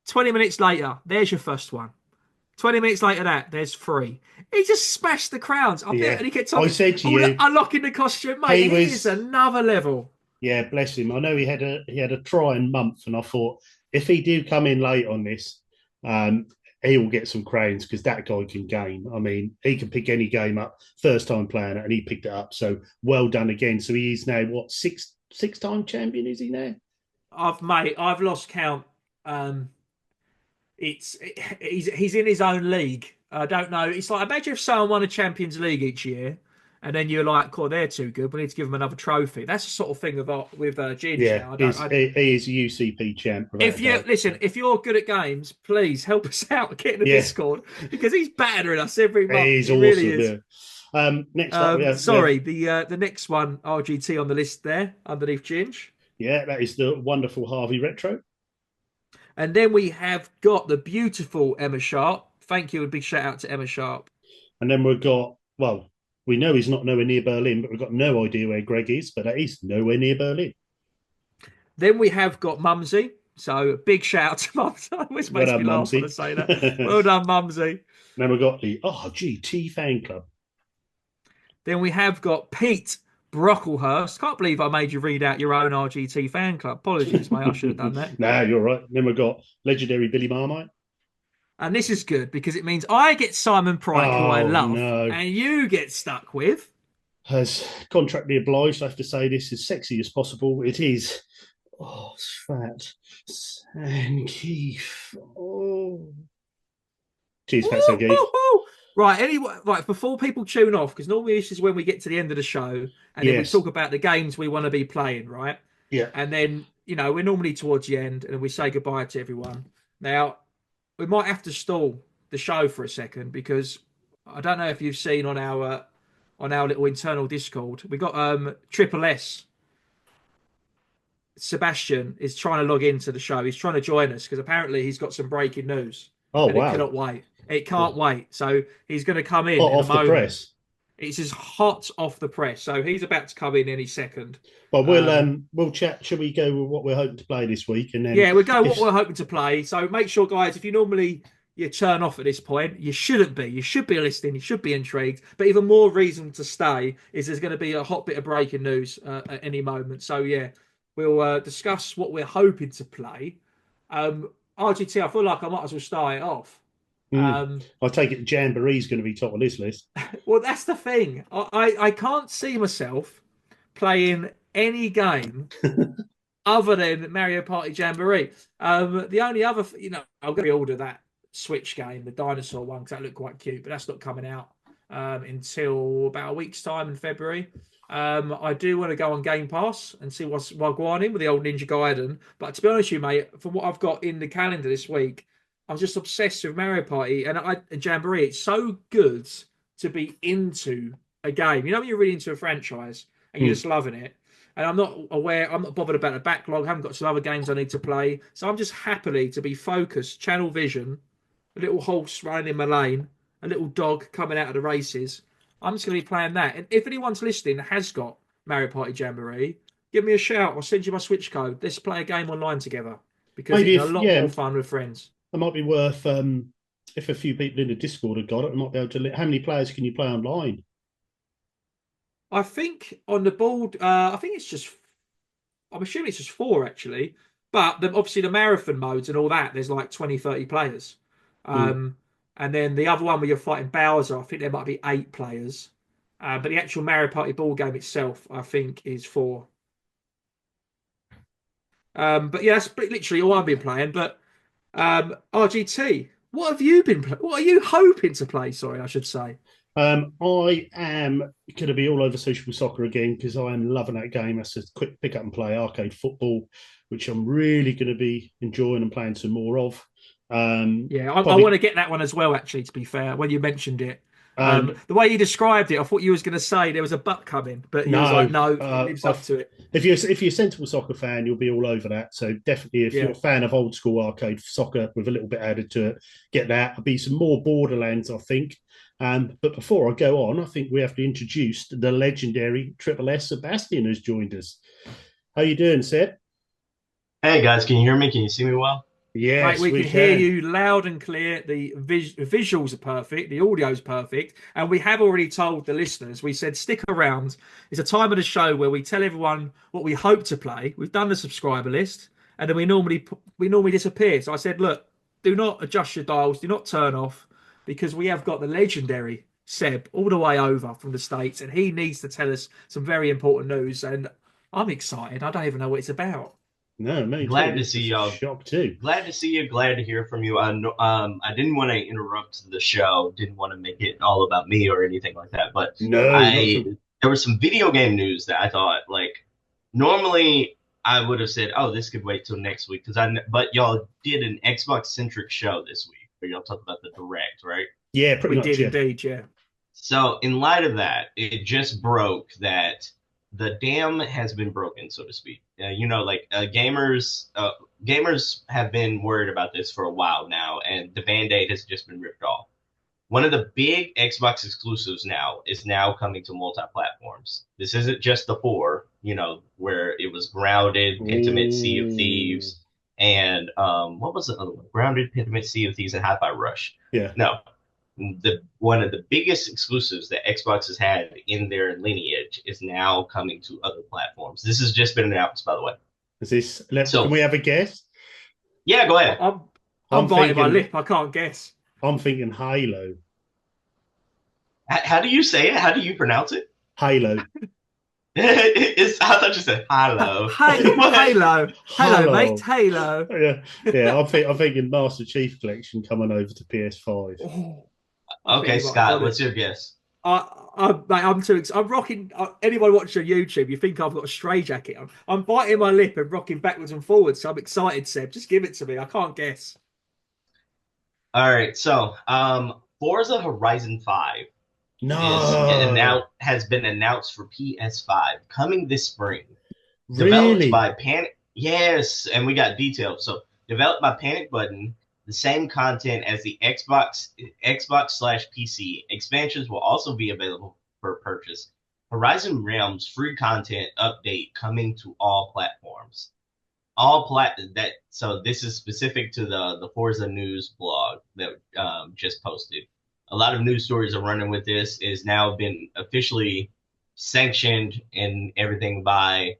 20 minutes later, there's your first one. 20 minutes later, there's three. He just smashed the crowns. Yeah, And he kept I on said to you, unlocking the costume, mate. he It was is another level. yeah, bless him. I know he had a trying month, and I thought if he do come in late on this, he will get some crowns because that guy can game. I mean, he can pick any game up, first time playing it, and he picked it up. So well done again. So he is now what six-time champion? Is he now? I've lost count. He's in his own league. I don't know. It's like imagine if someone won a Champions League each year, and then you're like, "Oh, they're too good. We need to give them another trophy." That's the sort of thing with Ginge Yeah, now. he is a UCP champ. If you listen, if you're good at games, please help us out. Get in the Yeah. Discord because he's battering us every month. He's He awesome. really is. Next up, The next one, RGT on the list there underneath Ginge. yeah, that is the wonderful Harvey Retro. And then we have got the beautiful Emma Sharp. Thank you. A big shout out to Emma Sharp. And then we've got, well, we know he's not nowhere near Berlin, but we've got no idea where Greg is, but that is nowhere near Berlin. Then we have got Mumsy. So big shout out to Mumsy. It always makes me laugh when I say that. Well done, Mumsy. Then we've got the RGT fan club. Then we have got Pete Brocklehurst. Can't believe I made you read out your own RGT fan club. Apologies, mate. I should have done that. No, you're right. Then we've got legendary Billy Marmite. And this is good because it means I get Simon Pryke, who I love, and you get stuck with. As contractually obliged, I have to say this as sexy as possible. It is. Oh, it's fat. Sankeef. Oh. Cheers, Fat Sankeef. Right, anyway, right, before people tune off, because normally this is when we get to the end of the show and then we talk about the games we want to be playing, right? Yeah. And then, we're normally towards the end and we say goodbye to everyone. Now, we might have to stall the show for a second because I don't know if you've seen on our little internal Discord, we got Triple S. Sebastian is trying to log into the show. He's trying to join us because apparently he's got some breaking news. Oh, and wow. It cannot wait. It can't wait. So he's going to come in. Off the press. It's just hot off the press. So he's about to come in any second. Well, we'll chat. Shall we go with what we're hoping to play this week? And then we'll go what we're hoping to play. So make sure, guys, if you normally you turn off at this point, you shouldn't be. You should be listening. You should be intrigued. But even more reason to stay is there's going to be a hot bit of breaking news at any moment. So we'll discuss what we're hoping to play. RGT, I feel like I might as well start it off. I take it Jamboree's going to be top of this list. Well, that's the thing. I can't see myself playing any game other than Mario Party Jamboree. The only other, I'm going to order that Switch game, the dinosaur one, because that looked quite cute, but that's not coming out until about a week's time in February. I do want to go on Game Pass and see what's going in with the old Ninja Gaiden. But to be honest with you, mate, from what I've got in the calendar this week, I'm just obsessed with Mario Party and Jamboree. It's so good to be into a game. You know when you're really into a franchise and you're just loving it. And I'm not bothered about the backlog. I haven't got some other games I need to play. So I'm just happily to be focused, channel vision, a little horse running in my lane, a little dog coming out of the races. I'm just going to be playing that. And if anyone's listening has got Mario Party Jamboree, give me a shout. I'll send you my Switch code. Let's play a game online together because Maybe it's a lot more fun with friends. It might be worth, if a few people in the Discord have got it, I might be able to. How many players can you play online? I think on the board, I'm assuming it's just 4 actually. But obviously the marathon modes and all that, there's like 20, 30 players. And then the other one where you're fighting Bowser, I think there might be 8 players. But the actual Mario Party board game itself, I think, is 4. But yeah, that's literally all I've been playing. But RGT, what have you been playing? What are you hoping to play? Sorry, I should say. I am going to be all over Sociable Soccer again because I am loving that game. That's a quick pick up and play arcade football, which I'm really going to be enjoying and playing some more of. I want to get that one as well, actually, to be fair, when you mentioned it. The way you described it, I thought you was going to say there was a butt coming, but you was like, no, it lives up to it. If you're a sensible soccer fan, you'll be all over that. So definitely, if you're a fan of old school arcade soccer with a little bit added to it, get that. There'll be some more Borderlands, I think. But before I go on, I think we have to introduce the legendary Triple S Sebastian who's joined us. How you doing, Seb? Hey guys, can you hear me? Can you see me well? Yes, we can hear you loud and clear. The visuals are perfect. The audio is perfect. And we have already told the listeners, we said, stick around. It's a time of the show where we tell everyone what we hope to play. We've done the subscriber list and then we normally disappear. So I said, look, do not adjust your dials. Do not turn off because we have got the legendary Seb all the way over from the States and he needs to tell us some very important news. And I'm excited. I don't even know what it's about. No, mate. Glad to see y'all. Shocked too. Glad to see you. Glad to hear from you. I didn't want to interrupt the show. Didn't want to make it all about me or anything like that. But there was some video game news that I thought, like, normally I would have said, oh, this could wait till next week but y'all did an Xbox centric show this week where y'all talked about the Direct, right? Yeah, pretty much. We did indeed, yeah. So in light of that, it just broke that the dam has been broken, so to speak. Gamers have been worried about this for a while now, and the Band-Aid has just been ripped off. One of the big Xbox exclusives now is now coming to multi-platforms. This isn't just the 4, where it was Grounded, Intimate Sea of Thieves, and what was the other one? Grounded, Intimate Sea of Thieves, and Hi-Fi Rush. Yeah. No. One of the biggest exclusives that Xbox has had in their lineage is now coming to other platforms. This has just been announced, by the way. Can we have a guess? Yeah, go ahead. I'm biting my lip. I can't guess. I'm thinking Halo. How do you say it? How do you pronounce it? Halo. I thought you said Halo. Halo. Hello, mate. Halo. Yeah. I'm thinking Master Chief Collection coming over to PS5. Oh. Okay, Scott, what's your guess? I'm too excited. I'm rocking. Anyone watching on YouTube, you think I've got a stray jacket on. I'm biting my lip and rocking backwards and forwards. So I'm excited, Seb. Just give it to me. I can't guess. All right. So, Forza Horizon 5 has been announced for PS5 coming this spring. Developed by Panic. Yes, and we got details. So, developed by Panic Button. The same content as the Xbox/PC. Expansions will also be available for purchase. Horizon Realms free content update coming to all platforms. So this is specific to the Forza News blog that just posted. A lot of news stories are running with this. It has now been officially sanctioned and everything by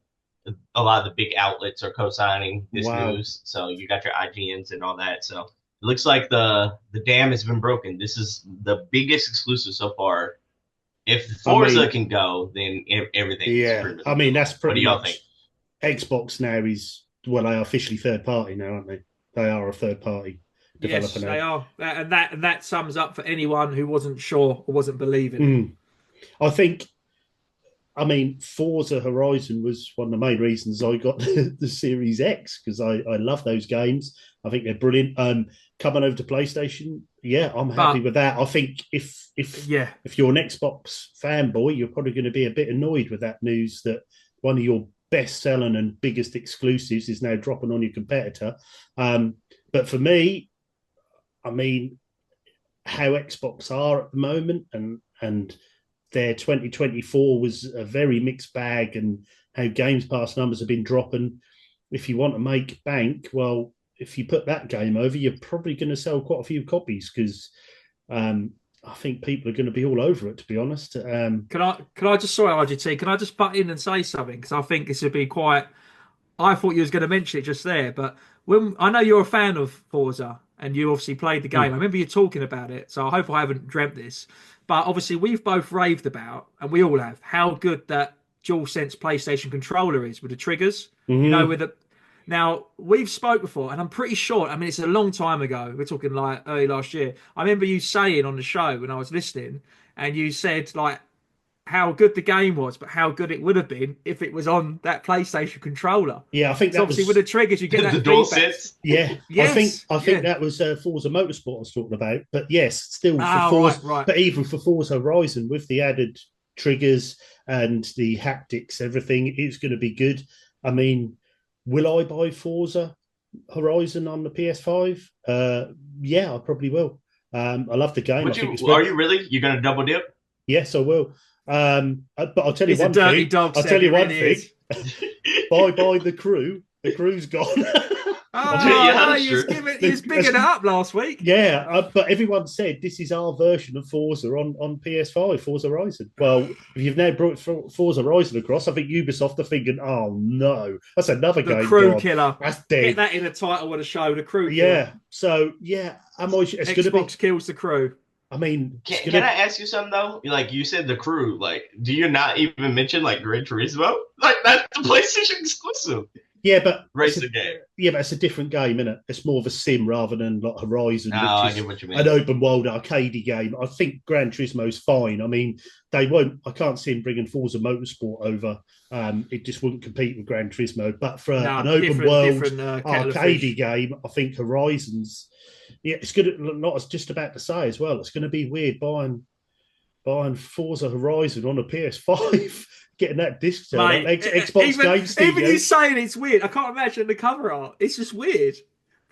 a lot of the big outlets are co-signing this news. So you got your IGNs and all that. So it looks like the dam has been broken. This is the biggest exclusive so far. If Forza can go, then everything. Yeah, is I mean that's pretty. What do y'all much, think? Xbox now is, well, they are officially third party now, aren't they? They are a third party developer Yes, now. they are, and that sums up for anyone who wasn't sure or wasn't believing. I think, I mean, Forza Horizon was one of the main reasons I got the Series X, because I love those games. I think they're brilliant. Coming over to PlayStation, yeah, I'm happy with that. I think if you're an Xbox fanboy, you're probably going to be a bit annoyed with that news that one of your best-selling and biggest exclusives is now dropping on your competitor. But for me, I mean, how Xbox are at the moment, and their 2024 was a very mixed bag, and how Games Pass numbers have been dropping. If you want to make bank, well, if you put that game over, you're probably going to sell quite a few copies, because I think people are going to be all over it, to be honest. Can I just, sorry, RGT, can I just butt in and say something? Because I think this would be quite. I thought you was going to mention it just there, but when I know you're a fan of Forza and you obviously played the game, I remember you talking about it. So I hope I haven't dreamt this, but obviously we've both raved about, and we all have, how good that DualSense PlayStation controller is with the triggers. You know, with the. Now we've spoke before, and I'm pretty sure. I mean, it's a long time ago. We're talking like early last year. I remember you saying on the show when I was listening, and you said like how good the game was, but how good it would have been if it was on that PlayStation controller. Yeah, I think that obviously was, with the triggers, you get that the DualSense. Yeah, yes, I think that was Forza Motorsport I was talking about. But yes, still for Forza, right. But even for Forza Horizon, with the added triggers and the haptics, everything, it's going to be good. I mean, will I buy Forza Horizon on the PS5? Yeah, I probably will. I love the game. Are you really? You're going to double dip? Yes, I will. But I'll tell you one dirty thing. Dog I'll tell you one really thing. Bye bye the crew. The crew's gone. Oh, he was bigging it up last week. Yeah, but everyone said this is our version of Forza on PS5, Forza Horizon. Well, if you've now brought Forza Horizon across, I think Ubisoft are thinking, oh no, that's another game. The crew gone. killer. That's dead. Get that in the title of the show, the crew killer. Yeah, so yeah, Xbox kills the crew. I mean, can I ask you something though? Like you said, the crew. Like, do you not even mention like Gran Turismo? Like that's the PlayStation exclusive. Yeah, but racing game. Yeah, but it's a different game, isn't it? It's more of a sim rather than like Horizon, which I is get what you mean. An open world arcadey game. I think Gran Turismo's fine. I mean, they won't. I can't see them bringing Forza Motorsport over. It just wouldn't compete with Gran Turismo. But for an open world arcadey game, I think Horizon's. Yeah, it's good. Not as just about to say as well. It's going to be weird buying Forza Horizon on a PS5. Getting that disc set, Xbox Game Studio. Even you saying it's weird, I can't imagine the cover art. It's just weird.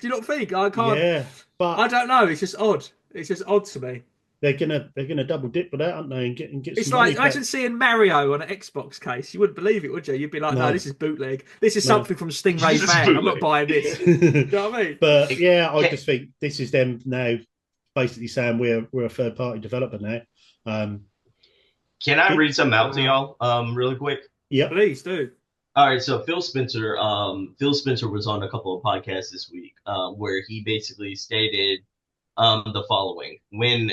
Do you not think? I can't. Yeah, but I don't know. It's just odd. It's just odd to me. They're gonna double dip with that, aren't they? And get. It's like imagine seeing Mario on an Xbox case. You wouldn't believe it, would you? You'd be like, no this is bootleg. This is something from Stingray Fan. I'm not buying this. Do you know what I mean? But yeah, I just think this is them now, basically saying we're a third party developer now. Can I read something out to y'all really quick? Yeah, please do. All right, so Phil Spencer was on a couple of podcasts this week where he basically stated the following: when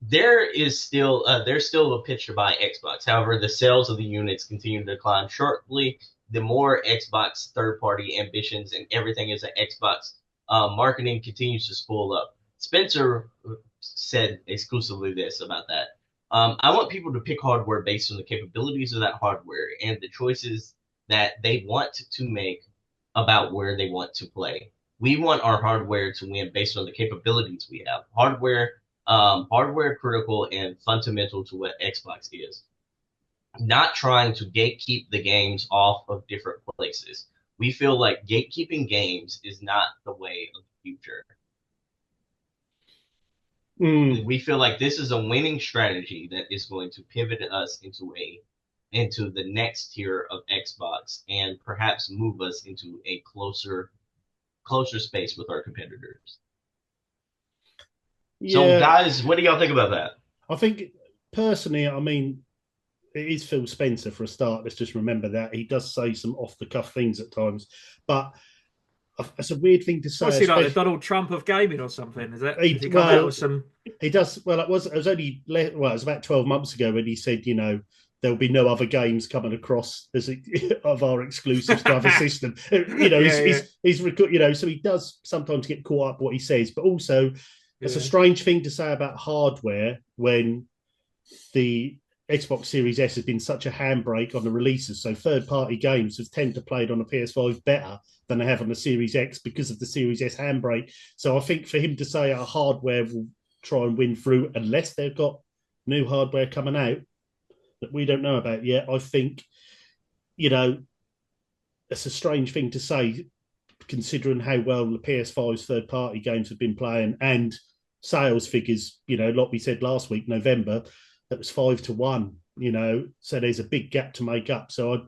there's still a pitch to buy Xbox. However, the sales of the units continue to decline sharply. The more Xbox third-party ambitions and everything is an Xbox marketing continues to spool up. Spencer said exclusively this about that. I want people to pick hardware based on the capabilities of that hardware and the choices that they want to make about where they want to play. We want our hardware to win based on the capabilities we have. Hardware critical and fundamental to what Xbox is. Not trying to gatekeep the games off of different places. We feel like gatekeeping games is not the way of the future. We feel like this is a winning strategy that is going to pivot us into the next tier of Xbox and perhaps move us into a closer space with our competitors. Yeah. So, guys, what do y'all think about that? I think personally, I mean, it is Phil Spencer for a start. Let's just remember that he does say some off the cuff things at times, but it's a weird thing to say. What's he like, the Donald Trump of gaming or something? Is that? He does. Well, it was only. Well, it was about 12 months ago when he said, there'll be no other games coming across of our exclusives to other system. He's so he does sometimes get caught up what he says, but also it's a strange thing to say about hardware when the Xbox Series S has been such a handbrake on the releases. So third-party games have tend to play it on the PS5 better than they have on the Series X because of the Series S handbrake. So I think for him to say our hardware will try and win through unless they've got new hardware coming out that we don't know about yet, I think, it's a strange thing to say considering how well the PS5's third-party games have been playing and sales figures, like we said last week, November, that was 5-1, so there's a big gap to make up. So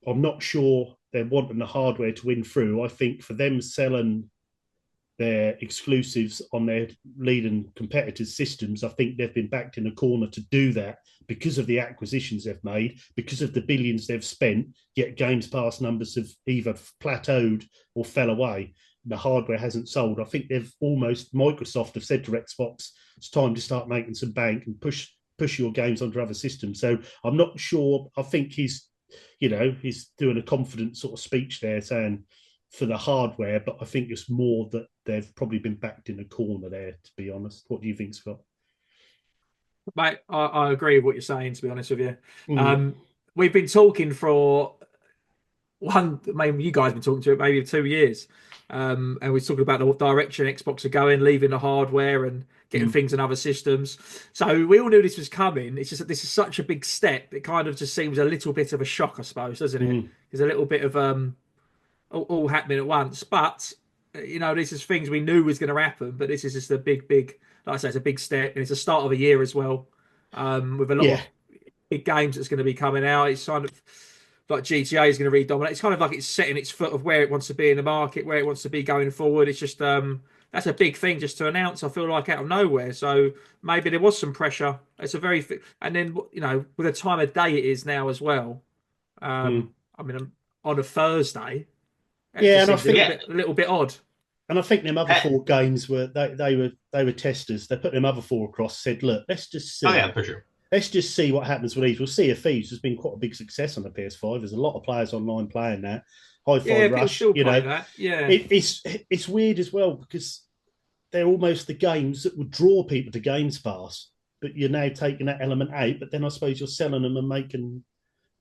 I'm not sure they're wanting the hardware to win through. I think for them selling their exclusives on their leading competitors' systems, I think they've been backed in a corner to do that because of the acquisitions they've made, because of the billions they've spent, yet Games Pass numbers have either plateaued or fell away. The hardware hasn't sold. I think Microsoft have said to Xbox, it's time to start making some bank and push your games onto other systems. So I'm not sure. I think he's doing a confident sort of speech there saying for the hardware, but I think it's more that they've probably been backed in a corner there, to be honest. What do you think, Scott? Mate, I agree with what you're saying, to be honest with you. We've been talking for maybe you guys have been talking to it maybe 2 years. And we're talking about the direction Xbox are going, leaving the hardware and getting things in other systems. So we all knew this was coming. It's just that this is such a big step. It kind of just seems a little bit of a shock, I suppose, doesn't it? There's a little bit of all happening at once. But this is things we knew was going to happen. But this is just a big, like I say, it's a big step, and it's the start of a year as well, with a lot of big games that's going to be coming out. It's kind of like GTA is going to really dominate. It's kind of like it's setting its foot of where it wants to be in the market, where it wants to be going forward. It's just that's a big thing just to announce. I feel like out of nowhere. So maybe there was some pressure. It's a very and then with the time of day it is now as well. I mean, on a Thursday. And I think a little bit odd. And I think them other 4 games were they were testers. They put them other 4 across. Said, look, let's just see. Oh yeah, for sure. Let's just see what happens with these. We'll see. If Thieves has been quite a big success on the PS5. There's a lot of players online playing that. Hi-Fi Rush, that. Yeah, it's weird as well because they're almost the games that would draw people to Games Pass, but you're now taking that element out. But then I suppose you're selling them and making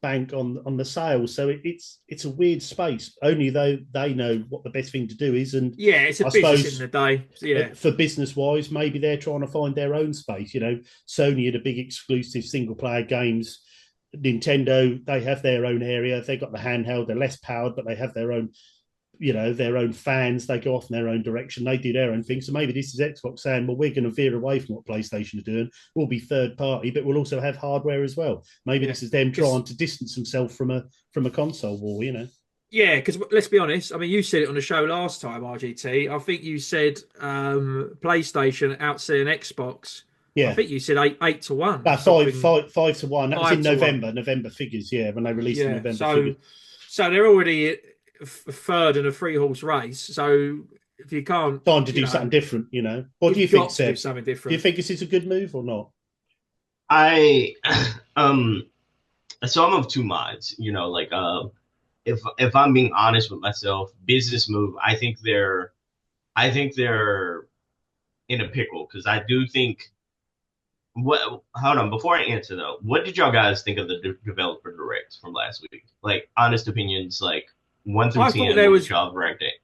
bank on the sales. So it's a weird space. Only though they know what the best thing to do is. And it's a business in the day. Yeah, for business wise, maybe they're trying to find their own space. Sony are the big exclusive single player games. Nintendo, they have their own area. They got the handheld. They're less powered, but they have their own. Their own fans. They go off in their own direction. They do their own thing. So maybe this is Xbox saying, well, we're going to veer away from what PlayStation are doing. We'll be third party, but we'll also have hardware as well. Maybe this is them trying to distance themselves from a console war, Yeah, because let's be honest. I mean, you said it on the show last time, RGT. I think you said PlayStation outselling Xbox. Yeah, I think you said 8-1. 5-1. That was in November. November figures. Yeah, when they released the November figures. So they're already a third in a 3-horse race. So if you can't, time to do something different, What do you think, Seb? Something different. Do you think this is a good move or not? So I'm of 2 minds. If I'm being honest with myself, business move. I think they're in a pickle because I do think. Hold on, before I answer though, what did y'all guys think of the developer direct from last week? Like honest opinions, like 1 through 10. Y'all ranked it.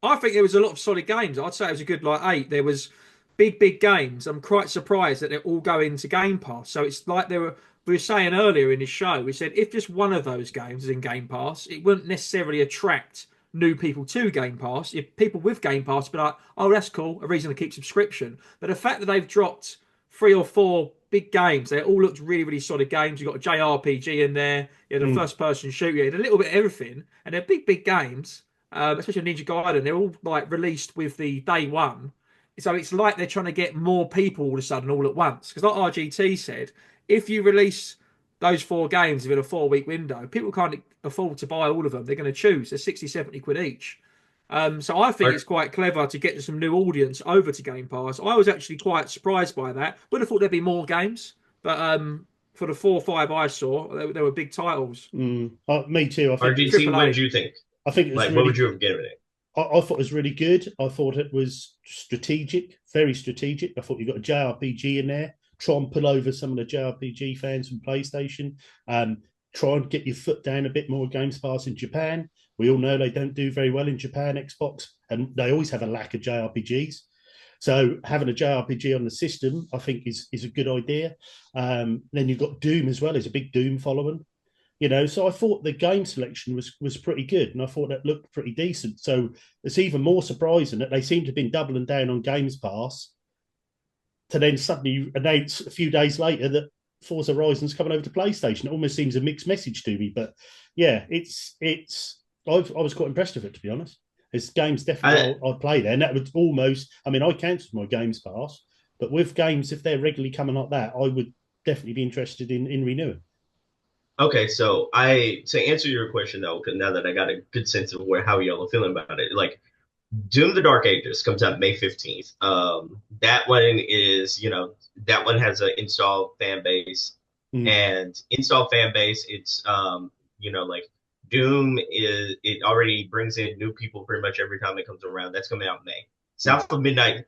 I think there was a lot of solid games. I'd say it was a good 8. There was big games. I'm quite surprised that they're all going to Game Pass. So it's like we were saying earlier in this show, we said if just one of those games is in Game Pass, it wouldn't necessarily attract new people to Game Pass. If people with Game Pass would be like, oh, that's cool, a reason to keep subscription. But the fact that they've dropped 3 or 4 big games, they all looked really, really solid games. You've got a JRPG in there, the first-person shooter, a little bit of everything. And they're big games, especially Ninja Gaiden. They're all released with the day one. So it's like they're trying to get more people all of a sudden all at once. Because like RGT said, if you release those 4 games within a 4-week window, people can't afford to buy all of them. They're going to choose. They're 60, 70 quid each. So I think it's quite clever to get some new audience over to Game Pass. I was actually quite surprised by that. Would have thought there'd be more games, but for the 4 or 5 I saw, they were big titles. Me too. I think RGT, what did you think? I think it was like, really, what would you have given it? I thought it was really good. I thought it was strategic, very strategic. I thought you got a JRPG in there. Try and pull over some of the JRPG fans from PlayStation. Try and get your foot down a bit more Games Pass in Japan. We all know they don't do very well in Japan, Xbox, and they always have a lack of JRPGs. So having a JRPG on the system, I think, is a good idea. Then you've got Doom as well. There's a big Doom following. So I thought the game selection was pretty good, and I thought that looked pretty decent. So it's even more surprising that they seem to have been doubling down on Games Pass to then suddenly announce a few days later that Forza Horizon's coming over to PlayStation. It almost seems a mixed message to me, but yeah, I was quite impressed with it, to be honest. There's games definitely I'd play there, and that would almost. I mean, I cancelled my Games Pass, but with games, if they're regularly coming like that, I would definitely be interested in renewing. Okay, so to answer your question though, because now that I got a good sense of how y'all are feeling about it, like Doom: The Dark Ages comes out May 15th. That one is, that one has an installed fan base, and installed fan base. It's like Doom it already brings in new people pretty much every time it comes around. That's coming out in May. South of Midnight,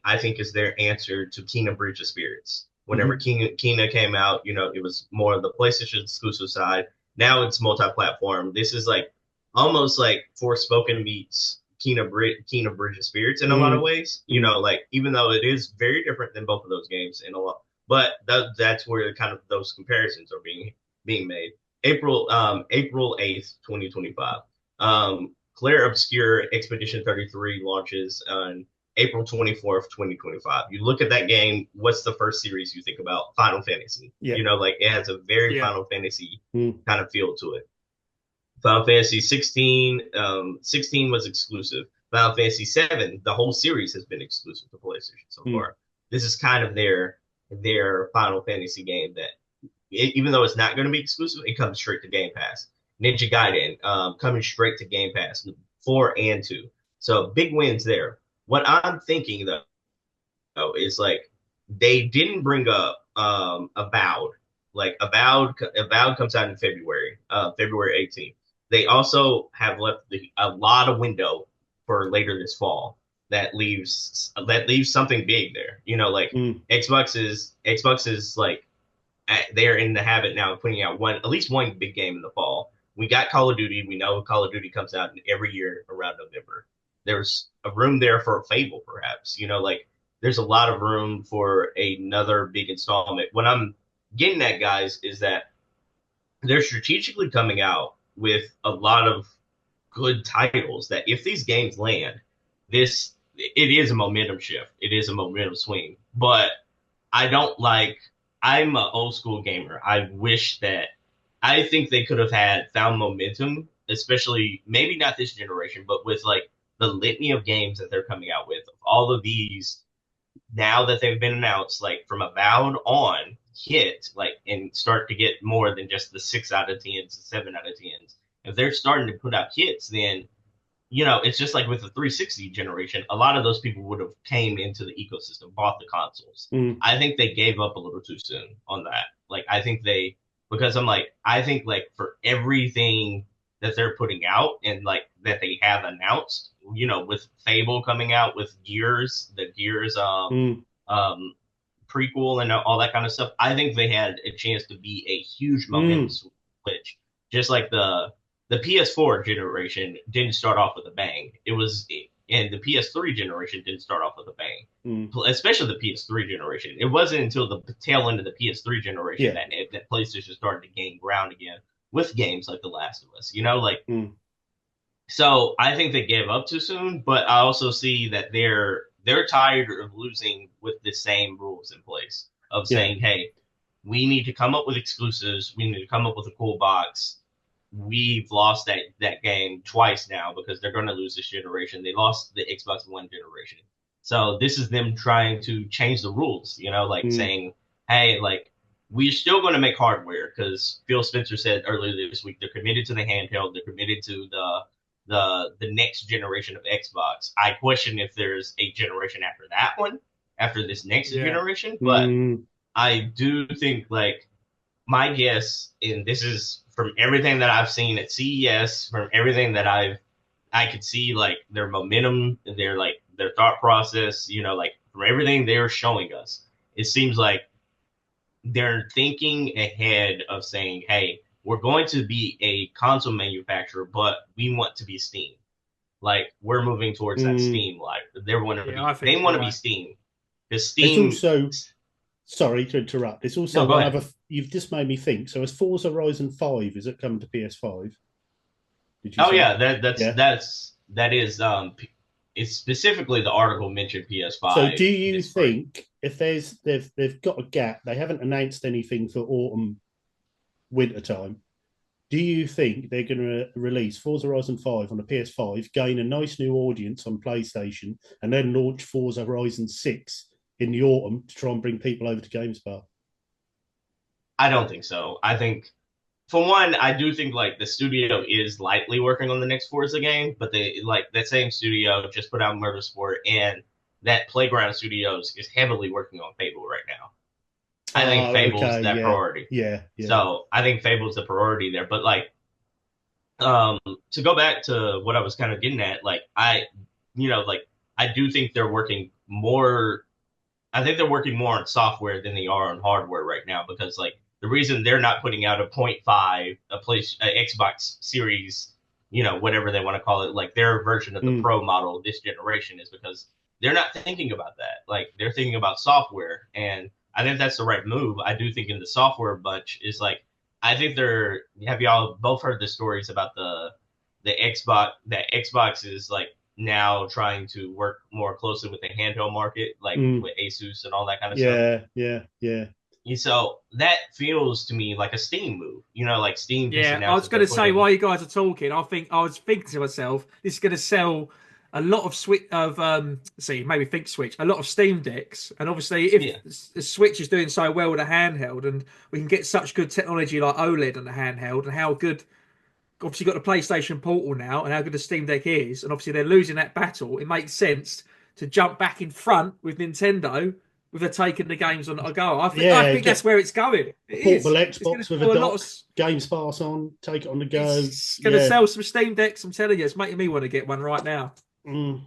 I think, is their answer to Kena Bridge of Spirits. Whenever Kena came out, it was more of the PlayStation exclusive side. Now it's multi-platform. This is like almost like Forspoken meets Kena Bridge of Spirits in a lot of ways. Like, even though it is very different than both of those games in a lot, but that's where kind of those comparisons are being made. April 8th, 2025. Claire Obscure Expedition 33 launches on April 24th, 2025. You look at that game, what's the first series you think about? Final Fantasy. Yeah. Like, it has a very Final Fantasy kind of feel to it. Final Fantasy 16, 16 was exclusive. Final Fantasy 7, the whole series has been exclusive to PlayStation so far. This is kind of their Final Fantasy game that, even though it's not going to be exclusive, it comes straight to Game Pass. Ninja Gaiden, coming straight to Game Pass, 4 and 2. So big wins there. What I'm thinking though is, like, they didn't bring up Avowed. Like, Avowed comes out in February 18th. They also have left a lot of window for later this fall. That leaves something big there. Like Xbox is like, they're in the habit now of putting out at least one big game in the fall. We got Call of Duty. We know Call of Duty comes out every year around November. There's a room there for a Fable, perhaps. Like, there's a lot of room for another big installment. What I'm getting at, guys, is that they're strategically coming out with a lot of good titles that, if these games land, it is a momentum shift. It is a momentum swing. But I'm an old school gamer. I think they could have found momentum, especially maybe not this generation, but with like the litany of games that they're coming out with. All of these, now that they've been announced, like from Avowed on, hit, like, and start to get more than just the 6 out of 10s, 7 out of 10s. If they're starting to put out hits, then, it's just like with the 360 generation, a lot of those people would have came into the ecosystem, bought the consoles. I think they gave up a little too soon on that. Like, I think for everything that they're putting out and like that they have announced, with Fable coming out, with the Gears prequel and all that kind of stuff, I think they had a chance to be a huge momentum switch. Just like the PS4 generation didn't start off with a bang. And the PS3 generation didn't start off with a bang, especially the PS3 generation. It wasn't until the tail end of the PS3 generation that PlayStation started to gain ground again with games like The Last of Us. So I think they gave up too soon, but I also see that they're tired of losing with the same rules in place of saying, hey, we need to come up with exclusives. We need to come up with a cool box. We've lost that game twice now because they're going to lose this generation. They lost the Xbox One generation. So this is them trying to change the rules, saying, hey, like, we're still going to make hardware, because Phil Spencer said earlier this week they're committed to the handheld. They're committed to the next generation of Xbox. I question if there's a generation after that one, after this next generation. But I do think like my guess, and this is from everything that I've seen at CES, from everything that I could see like their momentum, their thought process, like from everything they're showing us, it seems like they're thinking ahead of saying, hey, we're going to be a console manufacturer, but we want to be Steam. Like we're moving towards that Steam. Like they want to be Steam. Because Steam. It's also, sorry to interrupt. It's also one other. You've just made me think. So, as Forza Horizon 5 is it coming to PS5? Yeah, that is it's specifically the article mentioned PS5. So, do you think if they've got a gap, they haven't announced anything for autumn, winter time? Do you think they're going to release Forza Horizon 5 on the PS5, gain a nice new audience on PlayStation, and then launch Forza Horizon 6 in the autumn to try and bring people over to GameSpot? I don't think so. I think, for one, I do think like the studio is lightly working on the next Forza game, but they like that same studio just put out Motorsport, and that Playground Studios is heavily working on Fable right now. I think Fable's priority. Yeah. So I think Fable's the priority there. But like, to go back to what I was kind of getting at, like I do think they're working more. I think they're working more on software than they are on hardware right now, because like the reason they're not putting out a 0.5, a Xbox Series, whatever they want to call it, like their version of the Pro model this generation, is because they're not thinking about that. Like they're thinking about software, and I think that's the right move. I do think in the software bunch is like, I think have y'all both heard the stories about the Xbox, that Xbox is like now trying to work more closely with the handheld market, like with Asus and all that kind of stuff. Yeah. So that feels to me like a Steam move, like Steam. Yeah, I was going to say, while you guys are talking, I was thinking to myself, this is going to sell a lot of a lot of Steam Decks, and obviously if the Switch is doing so well with a handheld, and we can get such good technology like OLED on the handheld, and how good, obviously got the PlayStation Portal now, and how good the Steam Deck is, and obviously they're losing that battle, it makes sense to jump back in front with Nintendo with her taking the games on a go. I think that's where it's going. Portable Xbox with a dock, Games Pass on, take it on the go. It's going to sell some Steam Decks. I'm telling you, it's making me want to get one right now.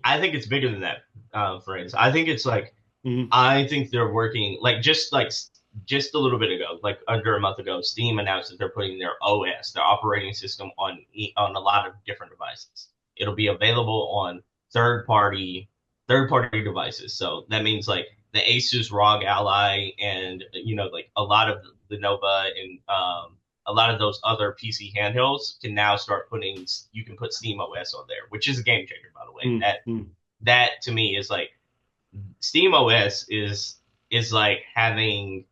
I think it's bigger than that, friends. I think it's like, I think they're working just a little bit ago, like under a month ago, Steam announced that they're putting their OS, their operating system, on a lot of different devices. It'll be available on third party devices. So that means like the Asus ROG Ally, and like a lot of the Nova and a lot of those other PC handhelds can now start you can put Steam OS on there, which is a game changer, by the way. That to me is like, Steam OS is like having,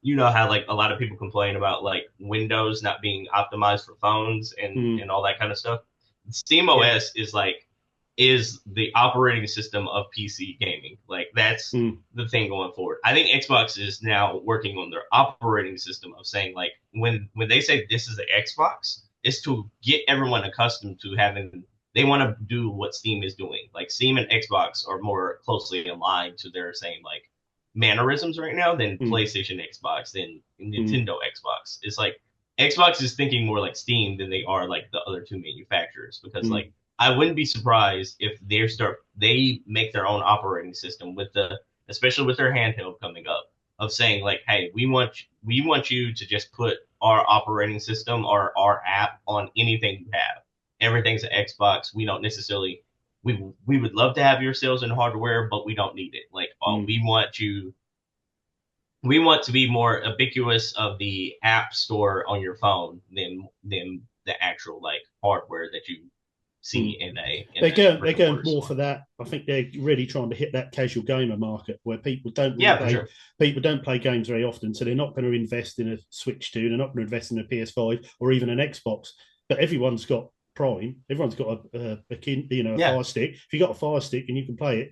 how like a lot of people complain about like Windows not being optimized for phones and all that kind of stuff. Steam OS is the operating system of PC gaming. Like that's the thing going forward. I think Xbox is now working on their operating system of saying like, when they say this is the Xbox, it's to get everyone accustomed to having, they want to do what Steam is doing. Like Steam and Xbox are more closely aligned to their same like mannerisms right now than PlayStation Xbox, than Nintendo Xbox. It's like Xbox is thinking more like Steam than they are like the other two manufacturers, because like, I wouldn't be surprised if they make their own operating system especially with their handheld coming up, of saying like, hey, we want you to just put our operating system or our app on anything you have. Everything's an Xbox. We don't necessarily, we would love to have your sales in hardware, but we don't need it. Like, we want to be more ubiquitous of the app store on your phone than the actual like hardware that you see they're going more for that. I think they're really trying to hit that casual gamer market where people don't play games very often, so they're not going to invest in a Switch 2, they're not going to invest in a PS5 or even an Xbox. But everyone's got Prime, everyone's got a Fire Stick. If you've got a Fire Stick and you can play it,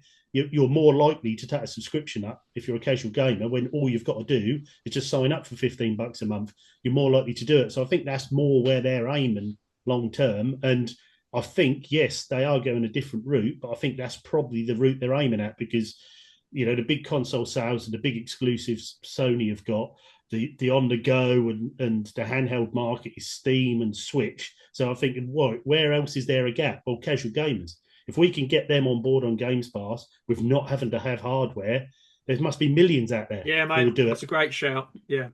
you're more likely to take a subscription up if you're a casual gamer, when all you've got to do is just sign up for $15 a month. You're more likely to do it. So I think that's more where they're aiming long term. And I think, yes, they are going a different route, but I think that's probably the route they're aiming at, because the big console sales and the big exclusives Sony have got, the on the go and the handheld market is Steam and Switch. So I'm thinking, where else is there a gap? Well, casual gamers. If we can get them on board on Games Pass with not having to have hardware, there must be millions out there. Yeah, who mate, will do that's it. a great shout. Yeah,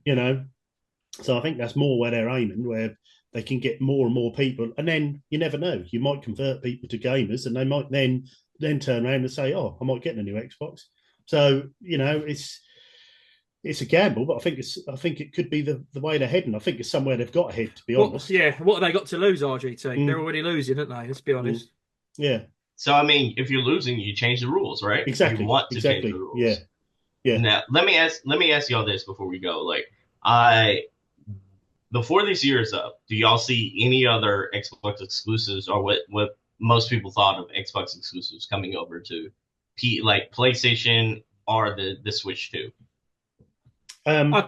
So I think that's more where they're aiming, where they can get more and more people, and then you never know. You might convert people to gamers, and they might then turn around and say, "Oh, I might get a new Xbox." So it's a gamble, but I think it could be the way they're heading. I think it's somewhere they've got to head, to be honest. Yeah, what have they got to lose, RGT? They're already losing, aren't they? Let's be honest. Yeah. So I mean, if you're losing, you change the rules, right? Exactly. You want to change the rules. Yeah. Now let me ask y'all this before we go. Like, before this year is up, do y'all see any other Xbox exclusives, or what most people thought of Xbox exclusives coming over to PlayStation or the Switch 2? I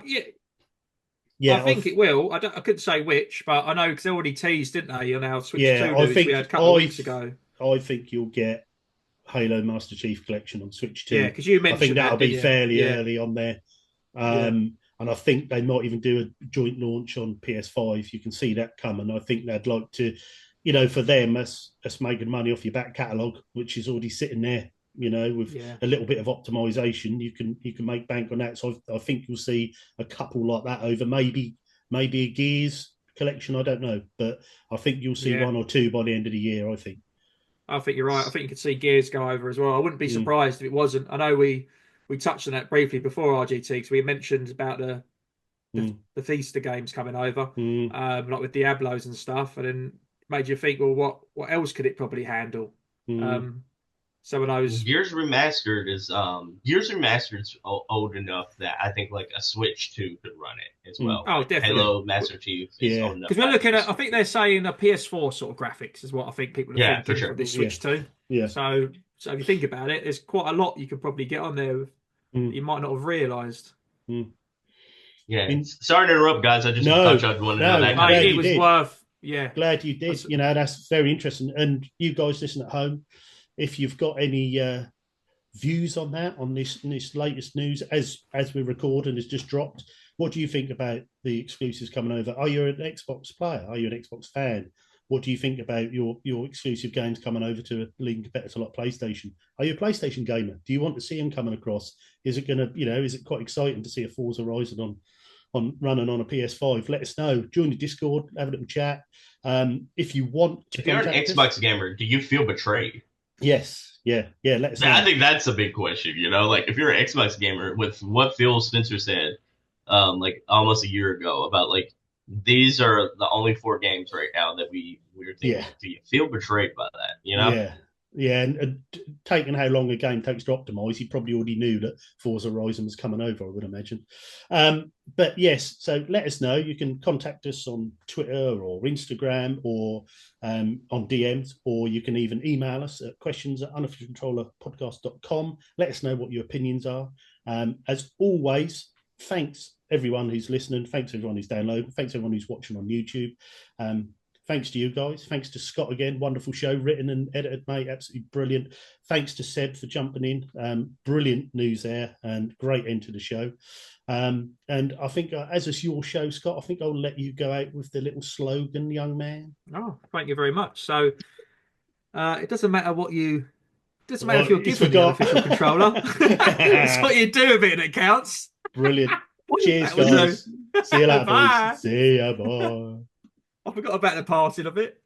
think it will. I couldn't say which, but I know because they already teased, didn't they? On our Switch 2 news we had a couple of weeks ago. I think you'll get Halo Master Chief Collection on Switch 2. Yeah, because you mentioned I think that'll be fairly early early on there. And I think they might even do a joint launch on PS5. You can see that coming. I think they'd like to, for them, us making money off your back catalogue, which is already sitting there, with a little bit of optimization, you can make bank on that. So I think you'll see a couple like that over maybe a Gears collection. I don't know, but I think you'll see one or two by the end of the year. I think you're right. I think you could see Gears go over as well. I wouldn't be surprised if it wasn't. I know we touched on that briefly before RGT because we mentioned about the Feaster games coming over, like with Diablos and stuff, and then made you think, well, what else could it probably handle? Some of those Gears Remastered is old enough that I think like a Switch 2 could run it as well. Oh, definitely. Halo Master Chief is old enough. Because we're looking at, I think they're saying a PS4 sort of graphics is what I think people are thinking for this Switch 2. Yeah. So if you think about it, there's quite a lot you could probably get on there you might not have realised. Yeah. Sorry to interrupt, guys. I just thought I'd want to know that. It was worth. Glad you did. That's very interesting. And you guys listen at home, if you've got any views on that, on this latest news as we record and has just dropped, what do you think about the exclusives coming over? Are you an Xbox player? Are you an Xbox fan? What do you think about your exclusive games coming over to a leading competitor like PlayStation? Are you a PlayStation gamer? Do you want to see them coming across? Is it going to, is it quite exciting to see a Forza Horizon on running on a PS5? Let us know. Join the Discord, have a little chat. If you want to, if you're an Xbox gamer, do you feel betrayed? Yes. Yeah. Let us know. I think that's a big question. Like if you're an Xbox gamer, with what Phil Spencer said, like almost a year ago about like these are the only 4 games right now that we're thinking. Do you feel betrayed by that? Yeah, and taking how long a game takes to optimize, he probably already knew that Forza Horizon was coming over, I would imagine. But yes, so let us know. You can contact us on Twitter or Instagram or on DMs, or you can even email us at questions@unofficialcontrollerpodcast.com. Let us know what your opinions are. As always, thanks everyone who's listening. Thanks everyone who's downloading. Thanks everyone who's watching on YouTube. Thanks to you guys. Thanks to Scott again. Wonderful show, written and edited, mate. Absolutely brilliant. Thanks to Seb for jumping in. Brilliant news there and great end to the show. And I think as it's your show, Scott, I think I'll let you go out with the little slogan, young man. Oh, thank you very much. So it doesn't matter what you... It doesn't matter if you're given the unofficial controller. It's what you do with it that counts. Brilliant. Cheers, guys. See you later, boys. See ya, bye. I forgot about the parting of it.